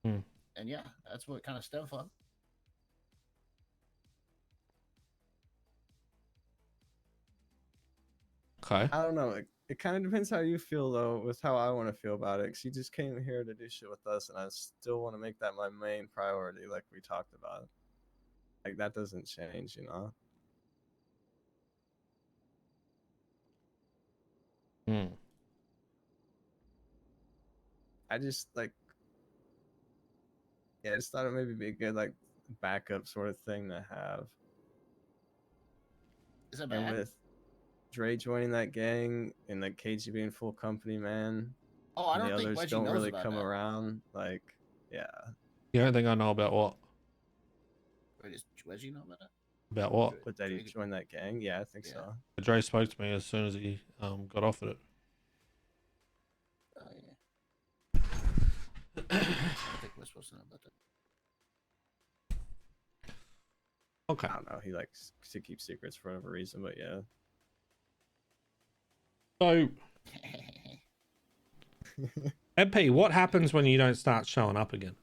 Speaker 2: Hmm.
Speaker 7: And yeah, that's what it kind of stemmed from.
Speaker 2: Okay.
Speaker 6: I don't know. It kind of depends how you feel though, with how I want to feel about it. 'Cause she just came here to do shit with us, and I still want to make that my main priority, like we talked about. Like that doesn't change, you know.
Speaker 2: Hmm.
Speaker 6: I just like, yeah, I just thought it maybe be a good like backup sort of thing to have.
Speaker 7: Is that
Speaker 6: And
Speaker 7: bad?
Speaker 6: with Dre joining that gang and like KG being full company, man,
Speaker 7: Oh, I
Speaker 6: and
Speaker 7: don't
Speaker 6: the
Speaker 7: think
Speaker 6: others
Speaker 7: Reggie
Speaker 6: don't
Speaker 7: knows
Speaker 6: really
Speaker 7: about
Speaker 6: come
Speaker 7: that.
Speaker 6: around. Like, yeah,
Speaker 2: You don't think I know about what?
Speaker 7: Wait, does Reggie know about that?
Speaker 2: About what?
Speaker 6: but that he
Speaker 7: Dre-
Speaker 6: joined that gang, yeah, I think
Speaker 7: Yeah.
Speaker 6: so.
Speaker 2: Dre spoke to me as soon as he got offered it.
Speaker 7: Oh yeah. I think we're supposed to know about that.
Speaker 2: Okay.
Speaker 6: I don't know. He likes to keep secrets for whatever reason, but yeah.
Speaker 2: So, MP, what happens when you don't start showing up again?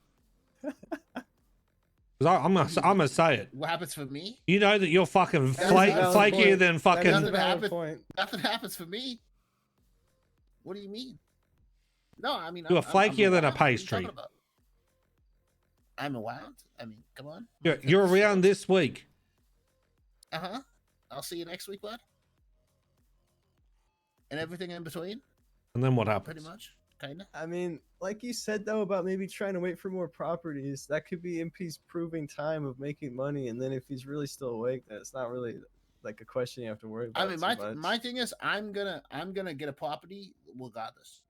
Speaker 2: 'Cause I'm gonna say it.
Speaker 7: What happens for me?
Speaker 2: You know that you're fucking
Speaker 6: That's a valid
Speaker 2: flakier
Speaker 6: point.
Speaker 2: than
Speaker 6: That
Speaker 2: fucking.
Speaker 6: is a
Speaker 7: Nothing
Speaker 6: valid
Speaker 7: happened.
Speaker 6: point.
Speaker 7: Nothing happens for me. What do you mean? No, I mean
Speaker 2: You're
Speaker 7: I'm
Speaker 2: flakier than a
Speaker 7: around. What are you
Speaker 2: pastry.
Speaker 7: talking about? I'm around. I mean, come on.
Speaker 2: You're around this week.
Speaker 7: I'll see you next week, bud. And everything in between,
Speaker 2: And then what
Speaker 7: pretty
Speaker 2: happens?
Speaker 7: much, kinda.
Speaker 6: I mean, like you said though about maybe trying to wait for more properties, that could be MP's proving time of making money, and then if he's really still awake, then it's not really like a question you have to worry about.
Speaker 7: I mean, my thing is, I'm gonna get a property regardless.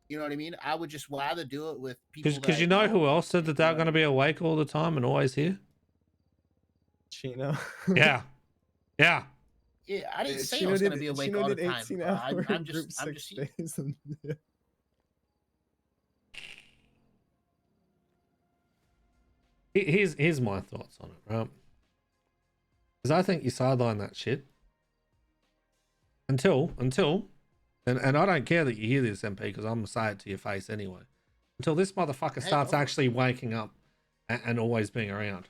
Speaker 7: You know what I mean? I would just rather do it with people.
Speaker 2: Because you know who else said that they're going to be awake all the time and always here?
Speaker 6: Chino.
Speaker 2: Yeah. Yeah.
Speaker 7: Yeah, I didn't say I
Speaker 6: Chino
Speaker 7: was
Speaker 6: did-
Speaker 7: gonna be awake
Speaker 6: Chino
Speaker 7: all the
Speaker 6: did
Speaker 7: time.
Speaker 6: 18-hour
Speaker 7: I'm
Speaker 6: group
Speaker 7: just
Speaker 6: 6
Speaker 7: here.
Speaker 6: days and-
Speaker 2: Here's my thoughts on it, right? Because I think you sideline that shit until, and I don't care that you hear this, MP, because I'm gonna say it to your face anyway. Until this motherfucker starts actually waking up and always being around,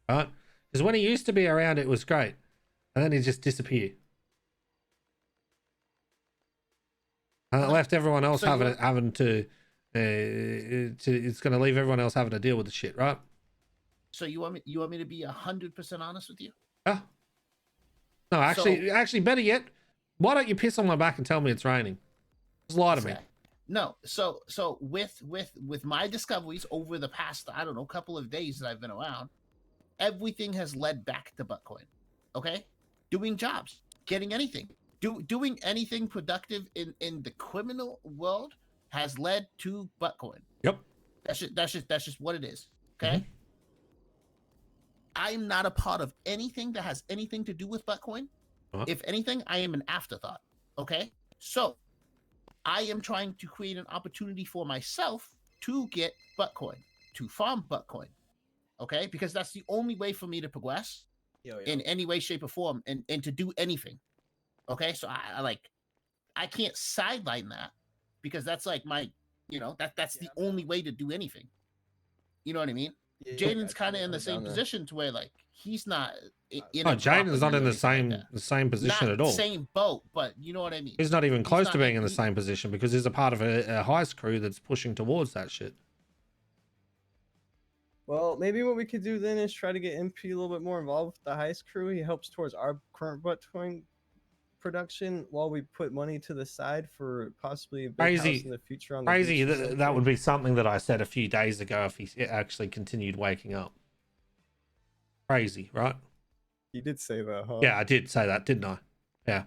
Speaker 2: right? Because when he used to be around, it was great, and then he just disappeared, and it left everyone else
Speaker 7: So
Speaker 2: having to. It's gonna leave everyone else having to deal with the shit, right?
Speaker 7: So you want me to be 100% honest with you?
Speaker 2: Yeah. No, actually, better yet, why don't you piss on my back and tell me it's raining? Just lie to me.
Speaker 7: Okay. No, so with my discoveries over the past, I don't know, couple of days that I've been around, everything has led back to Bitcoin. Okay, doing jobs, getting anything, doing anything productive in the criminal world has led to Bitcoin.
Speaker 2: Yep.
Speaker 7: That's just what it is. Okay. I'm not a part of anything that has anything to do with Bitcoin. If anything, I am an afterthought. Okay, so I am trying to create an opportunity for myself to get Bitcoin, to farm Bitcoin. Okay, because that's the only way for me to progress in any way, shape, or form, and to do anything. Okay, so I can't sideline that because that's like my, that's the only way to do anything. You know what I mean? Jaden's kind of in the same position to where like he's not.
Speaker 2: Jaden's not in the same position at all.
Speaker 7: Same boat, but you know what I mean.
Speaker 2: He's not even close to being in the same position because he's a part of a heist crew that's pushing towards that shit.
Speaker 6: Well, maybe what we could do then is try to get MP a little bit more involved with the heist crew. He helps towards our current Bitcoin production while we put money to the side for possibly a big house in the future. On the
Speaker 2: Crazy.
Speaker 6: beach
Speaker 2: That would be something that I said a few days ago if he actually continued waking up. Crazy, right?
Speaker 6: You did say that, huh?
Speaker 2: Yeah, I did say that, didn't I? Yeah.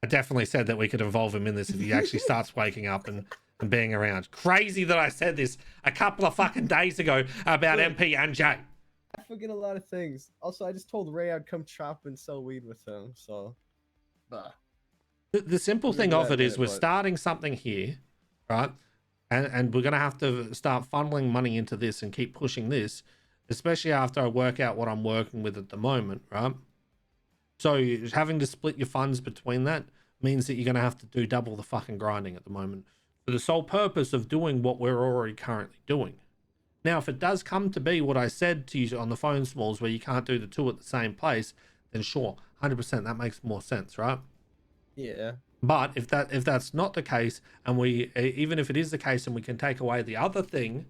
Speaker 2: I definitely said that we could involve him in this if he actually starts waking up and being around. Crazy that I said this a couple of fucking days ago about MP and Jay.
Speaker 6: I forget a lot of things. Also, I just told Ray I'd come chop and sell weed with him, so.
Speaker 2: The simple thing of it is we're starting something here, right? And we're going to have to start funneling money into this and keep pushing this, especially after I work out what I'm working with at the moment, right? So having to split your funds between that means that you're going to have to do double the fucking grinding at the moment for the sole purpose of doing what we're already currently doing. Now, if it does come to be what I said to you on the phone smalls where you can't do the two at the same place, then sure, 100% that makes more sense, right?
Speaker 6: Yeah.
Speaker 2: But if that's not the case, and we, even if it is the case and we can take away the other thing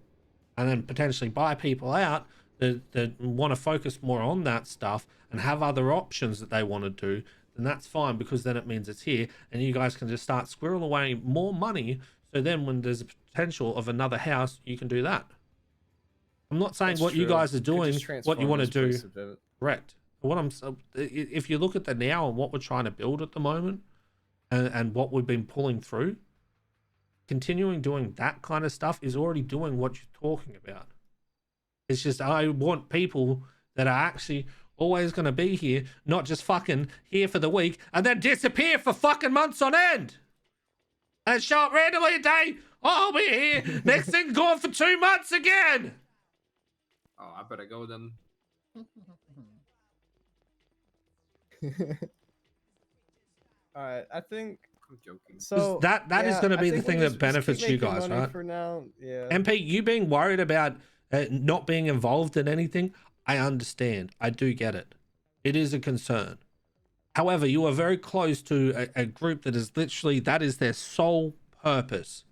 Speaker 2: and then potentially buy people out that want to focus more on that stuff and have other options that they want to do, then that's fine, because then it means it's here and you guys can just start squirreling away more money. So then when there's a potential of another house, you can do that. I'm not saying what you guys are doing, what you want to do. Correct. What if you look at the now and what we're trying to build at the moment and what we've been pulling through, continuing doing that kind of stuff is already doing what you're talking about. It's just, I want people that are actually always going to be here, not just fucking here for the week and then disappear for fucking months on end. And show up randomly a day, oh, I'll be here. Next thing, gone for 2 months again.
Speaker 4: Oh, I better go then.
Speaker 6: All right, I think
Speaker 4: I'm joking.
Speaker 6: so.
Speaker 2: That is
Speaker 6: yeah,
Speaker 2: going to
Speaker 6: I
Speaker 2: be the
Speaker 6: think we
Speaker 2: thing that
Speaker 6: just keep
Speaker 2: benefits you
Speaker 6: making
Speaker 2: guys,
Speaker 6: money
Speaker 2: right?
Speaker 6: For now, yeah.
Speaker 2: MP, you being worried about not being involved in anything, I understand. I do get it. It is a concern. However, you are very close to a group that is literally, that is their sole purpose.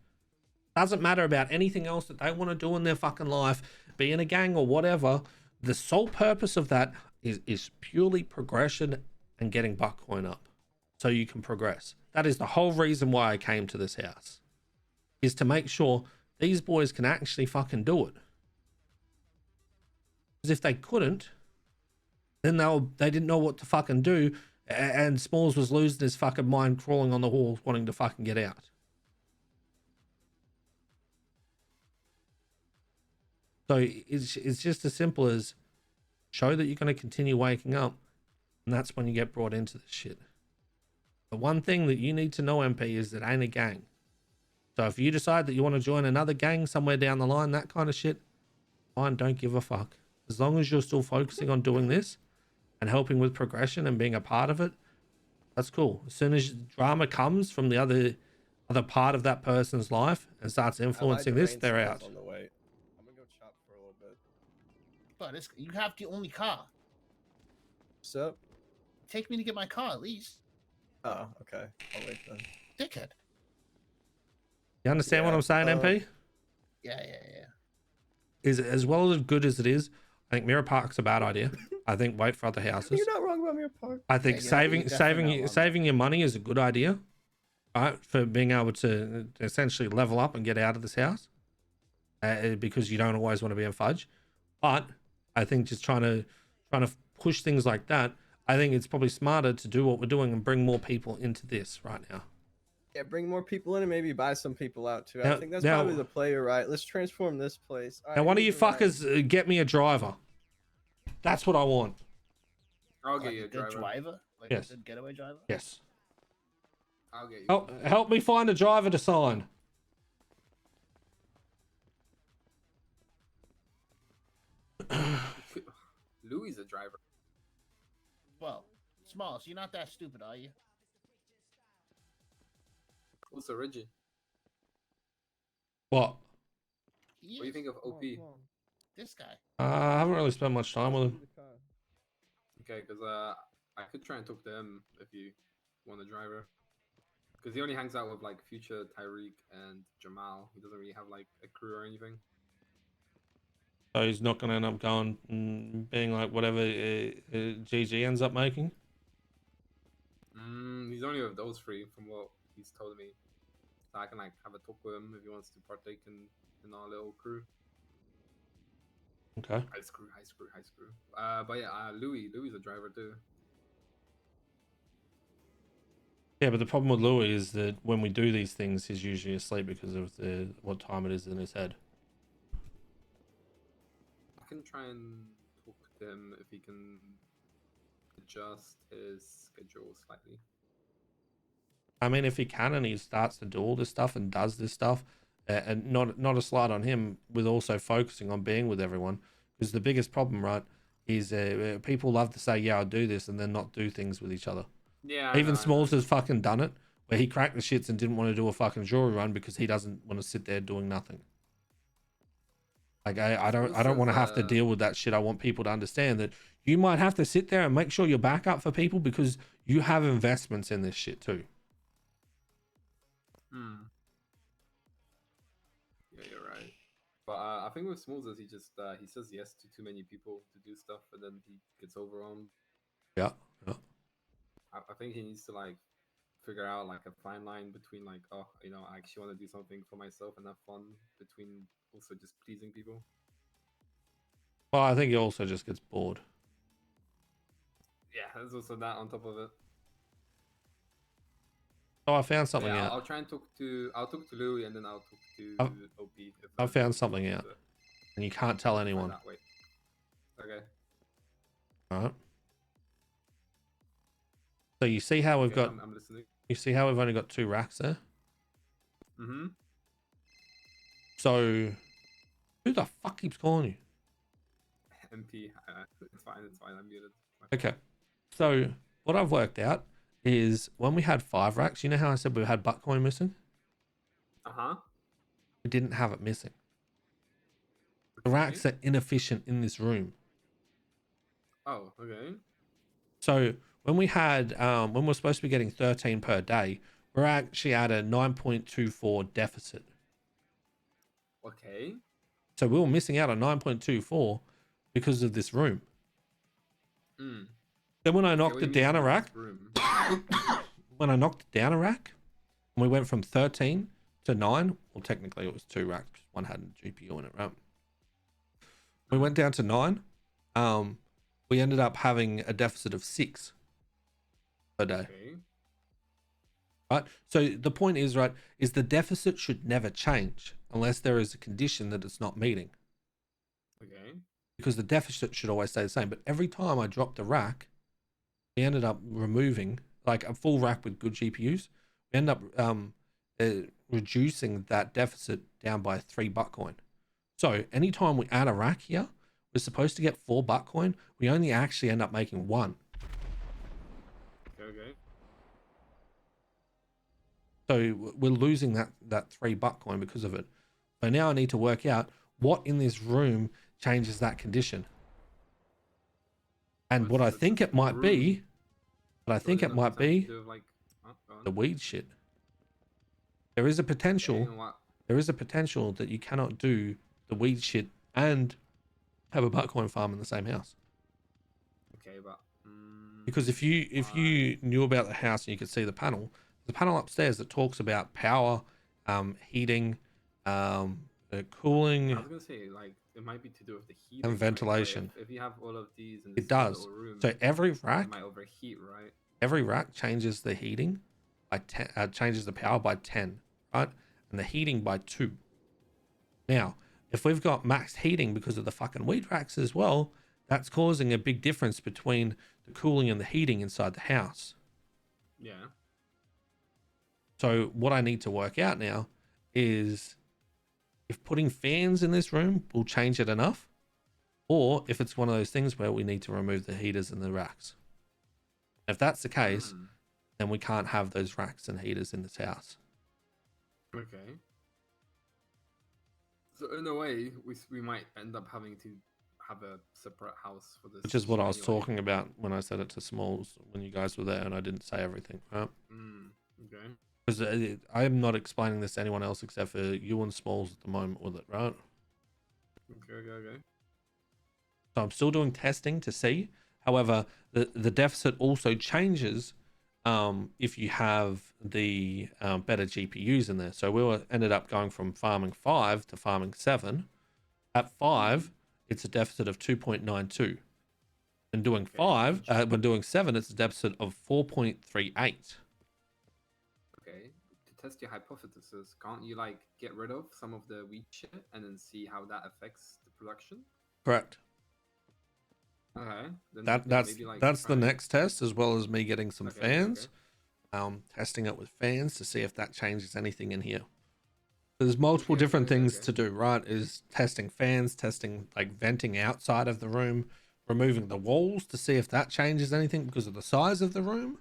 Speaker 2: Doesn't matter about anything else that they want to do in their fucking life, be in a gang or whatever. The sole purpose of that is purely progression and getting Buckcoin up so you can progress. That is the whole reason why I came to this house, is to make sure these boys can actually fucking do it. Because if they couldn't, then they didn't know what to fucking do, and Smalls was losing his fucking mind, crawling on the walls, wanting to fucking get out. So it's just as simple as show that you're going to continue waking up, and that's when you get brought into this shit. The one thing that you need to know, MP, is that it ain't a gang. So if you decide that you want to join another gang somewhere down the line, that kind of shit, fine, don't give a fuck. As long as you're still focusing on doing this and helping with progression and being a part of it, that's cool. As soon as drama comes from the other part of that person's life and starts influencing this, they're out.
Speaker 6: On the way. I'm gonna go chop for a little bit.
Speaker 7: But you have the only car.
Speaker 6: What's up?
Speaker 7: Take me to get my car at least.
Speaker 6: Oh, okay. I'll wait then.
Speaker 7: Dickhead.
Speaker 2: You understand what I'm saying, MP?
Speaker 7: Yeah.
Speaker 2: Is as well as good as it is, I think Mirror Park's a bad idea. I think wait for other houses.
Speaker 6: You're not wrong about Mirror Park.
Speaker 2: I think
Speaker 7: Yeah, you're definitely not wrong.
Speaker 2: saving your money is a good idea, right? For being able to essentially level up and get out of this house, because you don't always want to be in fudge. But I think just trying to push things like that, I think it's probably smarter to do what we're doing and bring more people into this right now.
Speaker 6: Yeah, bring more people in and maybe buy some people out too.
Speaker 2: Now-
Speaker 6: I think that's
Speaker 2: now-
Speaker 6: probably the play. You're right. Let's transform this place. All
Speaker 2: Now,
Speaker 6: right,
Speaker 2: one of you
Speaker 6: you're right.
Speaker 2: fuckers get me a driver. That's what I want.
Speaker 4: I'll
Speaker 7: Like
Speaker 4: get you
Speaker 7: a
Speaker 4: a
Speaker 7: good
Speaker 4: driver.
Speaker 7: driver? Like
Speaker 2: Yes.
Speaker 7: a good getaway driver?
Speaker 2: Yes.
Speaker 4: I'll get you.
Speaker 2: Help me find a driver to sign.
Speaker 4: Louis a driver.
Speaker 7: Well, Smalls, you're not that stupid, are you?
Speaker 4: Also, Reggie.
Speaker 2: What?
Speaker 7: He
Speaker 4: What do you
Speaker 7: is.
Speaker 4: think of OP?
Speaker 7: This guy.
Speaker 2: I haven't really spent much time with him.
Speaker 4: Okay, because I could try and talk to him if you want a driver. Because he only hangs out with like Future, Tyreek, and Jamal. He doesn't really have like a crew or anything.
Speaker 2: So he's not going to end up going being like whatever GG ends up making.
Speaker 4: He's only with those three from what he's told me. So I can like have a talk with him if he wants to partake in our little crew.
Speaker 2: Okay.
Speaker 4: High screw. But yeah, Louis a driver too.
Speaker 2: Yeah, but the problem with Louis is that when we do these things, he's usually asleep because of what time it is in his head.
Speaker 4: I can try and talk to him if he can adjust his schedule slightly.
Speaker 2: I mean, if he can and he starts to do all this stuff and does this stuff, and not a slight on him with also focusing on being with everyone, because the biggest problem, right, is people love to say, yeah, I'll do this, and then not do things with each other.
Speaker 4: Yeah.
Speaker 2: Even Smalls has fucking done it, where he cracked the shits and didn't want to do a fucking jury run because he doesn't want to sit there doing nothing. Like I don't want to have to deal with that shit. I want people to understand that you might have to sit there and make sure you're back up for people because you have investments in this shit too.
Speaker 4: Yeah, you're right. But I think with Smalls, he just he says yes to too many people to do stuff, and then he gets overwhelmed.
Speaker 2: Yeah.
Speaker 4: I think he needs to like figure out like a fine line between like, oh, you know, I actually want to do something for myself and have fun, between also just pleasing people.
Speaker 2: Well, I think he also just gets bored.
Speaker 4: Yeah, there's also that on top of it.
Speaker 2: Oh, I found something
Speaker 4: Yeah,
Speaker 2: out.
Speaker 4: I'll try and talk to Louis, and then I'll talk to OP. If
Speaker 2: I found something out, and you can't tell anyone.
Speaker 4: That way. Okay.
Speaker 2: All right. So you see how we've
Speaker 4: Okay,
Speaker 2: got.
Speaker 4: I'm listening.
Speaker 2: You see how we've only got 2 racks there.
Speaker 4: Mm-hmm.
Speaker 2: So, who the fuck keeps calling you?
Speaker 4: MP. It's fine. I'm muted.
Speaker 2: Okay. So what I've worked out is when we had 5 racks, you know how I said we had buttcoin missing?
Speaker 4: Uh-huh.
Speaker 2: We didn't have it missing. The racks are inefficient in this room.
Speaker 4: Oh, okay.
Speaker 2: So when we had, when we're supposed to be getting 13 per day, we're actually at a 9.24 deficit.
Speaker 4: Okay.
Speaker 2: So we were missing out on 9.24 because of this room.
Speaker 4: Mm.
Speaker 2: Then when I
Speaker 4: Okay,
Speaker 2: knocked
Speaker 4: what do
Speaker 2: it
Speaker 4: you mean
Speaker 2: down a
Speaker 4: from
Speaker 2: rack,
Speaker 4: this room?
Speaker 2: when I knocked it down a rack, and we went from 13 to 9, well, technically it was 2 racks. One had a GPU in it, right? We went down to 9. We ended up having a deficit of 6 per day.
Speaker 4: Okay.
Speaker 2: Right? So the point is, right, is the deficit should never change unless there is a condition that it's not meeting.
Speaker 4: Okay.
Speaker 2: Because the deficit should always stay the same. But every time I dropped a rack, we ended up removing, like a full rack with good GPUs, we end up reducing that deficit down by 3 buttcoin. So anytime we add a rack here, we're supposed to get 4 buttcoin. We only actually end up making 1.
Speaker 4: Okay.
Speaker 2: So we're losing that 3 buttcoin because of it. So now I need to work out what in this room changes that condition. And what I think it might be, the weed shit. There is a potential. There is a potential that you cannot do the weed shit and have a buttcoin farm in the same house.
Speaker 4: Okay, but
Speaker 2: because if you knew about the house and you could see the panel upstairs that talks about power, heating, cooling.
Speaker 4: I was gonna say, like, it might be to do with the heating
Speaker 2: and ventilation.
Speaker 4: Right? If you have all of these in this
Speaker 2: It does.
Speaker 4: little room,
Speaker 2: So every rack
Speaker 4: it might overheat, right?
Speaker 2: Every rack changes the heating by 10, changes the power by 10, right? And the heating by 2. Now, if we've got max heating because of the fucking weed racks as well, that's causing a big difference between the cooling and the heating inside the house.
Speaker 4: Yeah.
Speaker 2: So what I need to work out now is if putting fans in this room will change it enough, or if it's one of those things where we need to remove the heaters and the racks. If that's the case, then we can't have those racks and heaters in this house.
Speaker 4: Okay. So in a way, we might end up having to have a separate house for this.
Speaker 2: Which is what I was talking about when I said it to Smalls when you guys were there and I didn't say everything, right?
Speaker 4: Okay.
Speaker 2: Because I am not explaining this to anyone else except for you and Smalls at the moment with it, right?
Speaker 4: Okay.
Speaker 2: So I'm still doing testing to see. However, the deficit also changes if you have the better GPUs in there. So we ended up going from farming 5 to farming 7. At 5, it's a deficit of 2.92. And doing 5, when doing 7, it's a deficit of 4.38.
Speaker 4: Okay. To test your hypothesis, can't you like get rid of some of the weed shit and then see how that affects the production?
Speaker 2: Correct.
Speaker 4: Okay. Then
Speaker 2: That's
Speaker 4: maybe, like,
Speaker 2: the next test, as well as me getting some fans.
Speaker 4: Okay.
Speaker 2: Testing it with fans to see if that changes anything in here. There's multiple different things to do, right? Is testing fans, testing like venting outside of the room, removing the walls to see if that changes anything because of the size of the room.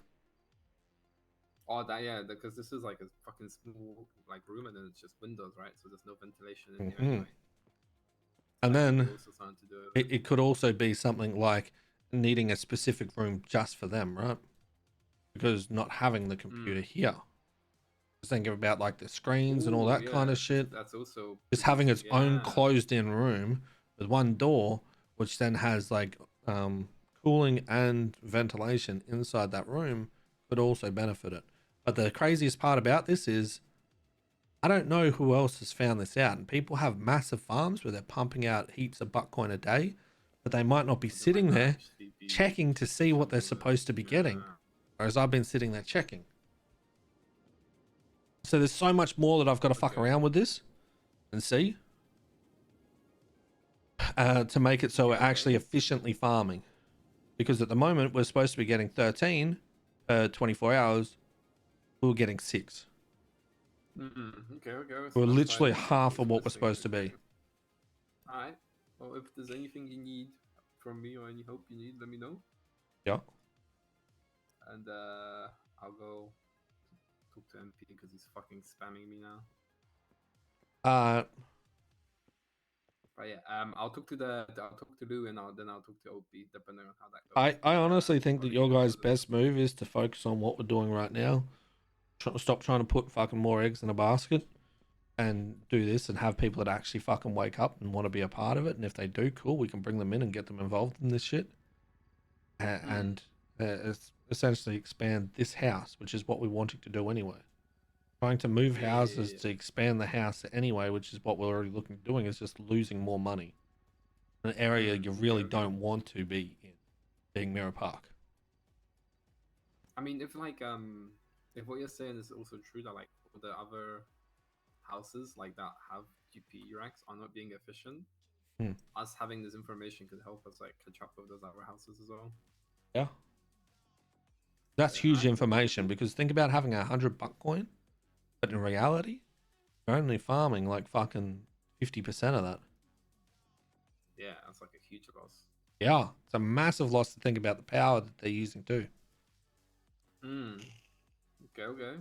Speaker 4: Oh, because this is like a fucking small like room and then it's just windows, right? So there's no ventilation in here anyway.
Speaker 2: And then
Speaker 4: something to do
Speaker 2: it could also be something like needing a specific room just for them, right? Because not having the computer here. Just thinking about like the screens and all that kind of shit.
Speaker 4: That's also
Speaker 2: just having its own closed-in room with one door, which then has like cooling and ventilation inside that room, could also benefit it. But the craziest part about this is I don't know who else has found this out. And people have massive farms where they're pumping out heaps of buttcoin a day, but they might not be sitting there checking to see what they're supposed to be getting. Whereas I've been sitting there checking. So there's so much more that I've got to fuck around with this and see to make it so we're actually efficiently farming. Because at the moment we're supposed to be getting 13 per 24 hours. We're getting 6.
Speaker 4: Okay.
Speaker 2: We're literally half of what we're supposed to be.
Speaker 4: Alright. Well, if there's anything you need from me or any help you need, let me know.
Speaker 2: Yeah.
Speaker 4: And I'll go talk to MP because he's fucking spamming me now. But yeah, I'll talk to Lou and then I'll talk to OP depending on how that goes.
Speaker 2: I honestly think that
Speaker 4: Probably
Speaker 2: your
Speaker 4: go
Speaker 2: guys'
Speaker 4: for the-
Speaker 2: best move is to focus on what we're doing right now. Stop trying to put fucking more eggs in a basket and do this and have people that actually fucking wake up and want to be a part of it. And if they do, cool, we can bring them in and get them involved in this shit. And essentially expand this house, which is what we wanted to do anyway. Trying to move houses to expand the house anyway, which is what we're already looking at doing, is just losing more money. An area you really don't want to be in, being Mirror Park.
Speaker 4: I mean, if what you're saying is also true that like the other houses like that have GPU racks are not being efficient, us having this information could help us like catch up with those other houses as well.
Speaker 2: Yeah. That's huge information, because think about having $100 coin, but in reality, you're only farming like fucking 50% of that.
Speaker 4: Yeah, that's like a huge loss.
Speaker 2: Yeah, it's a massive loss to think about the power that they're using too.
Speaker 4: Okay.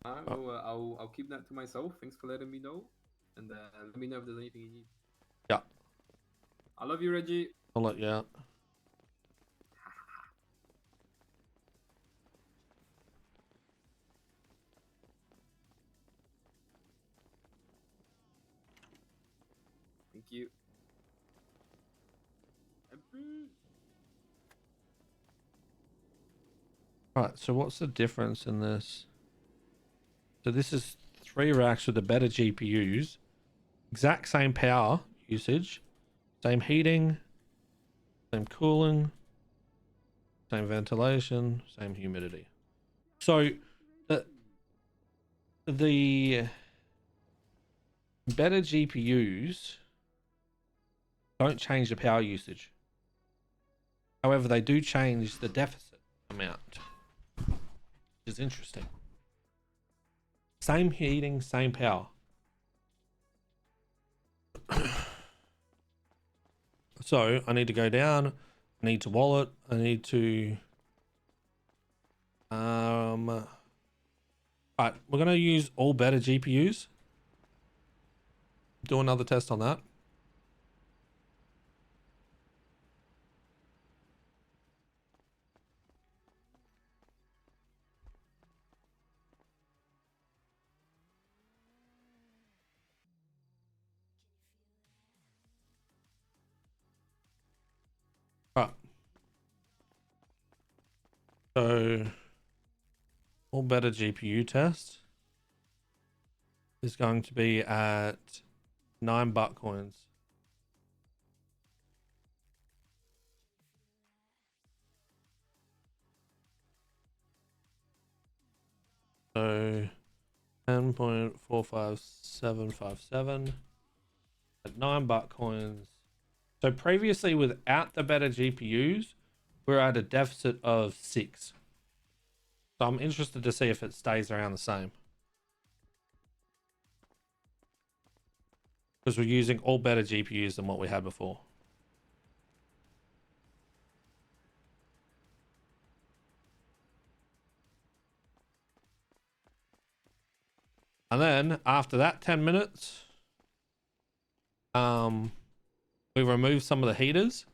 Speaker 4: Alright, well, I'll keep that to myself. Thanks for letting me know, and let me know if there's anything you need.
Speaker 2: Yeah.
Speaker 4: I love you, Reggie.
Speaker 2: I'll let you out.
Speaker 4: Thank you.
Speaker 2: Right, so what's the difference in this? So this is 3 racks with the better GPUs, exact same power usage, same heating, same cooling, same ventilation, same humidity. So the better GPUs don't change the power usage. However, they do change the deficit amount, which is interesting. Same heating, same power. So I need to go down, I need to wallet, I need to alright, we're gonna use all better GPUs. Do another test on that. Alright. So all better GPU test is going to be at 9 butt coins. So 10.45757 at 9 butt coins. So previously, without the better GPUs, we're at a deficit of 6. So I'm interested to see if it stays around the same, because we're using all better GPUs than what we had before. And then after that 10 minutes, we remove some of the heaters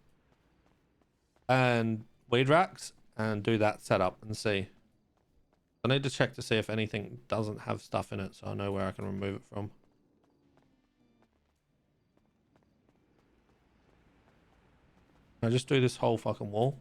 Speaker 2: and weed racks and do that setup and see. I need to check to see if anything doesn't have stuff in it, so I know where I can remove it from. I just do this whole fucking wall.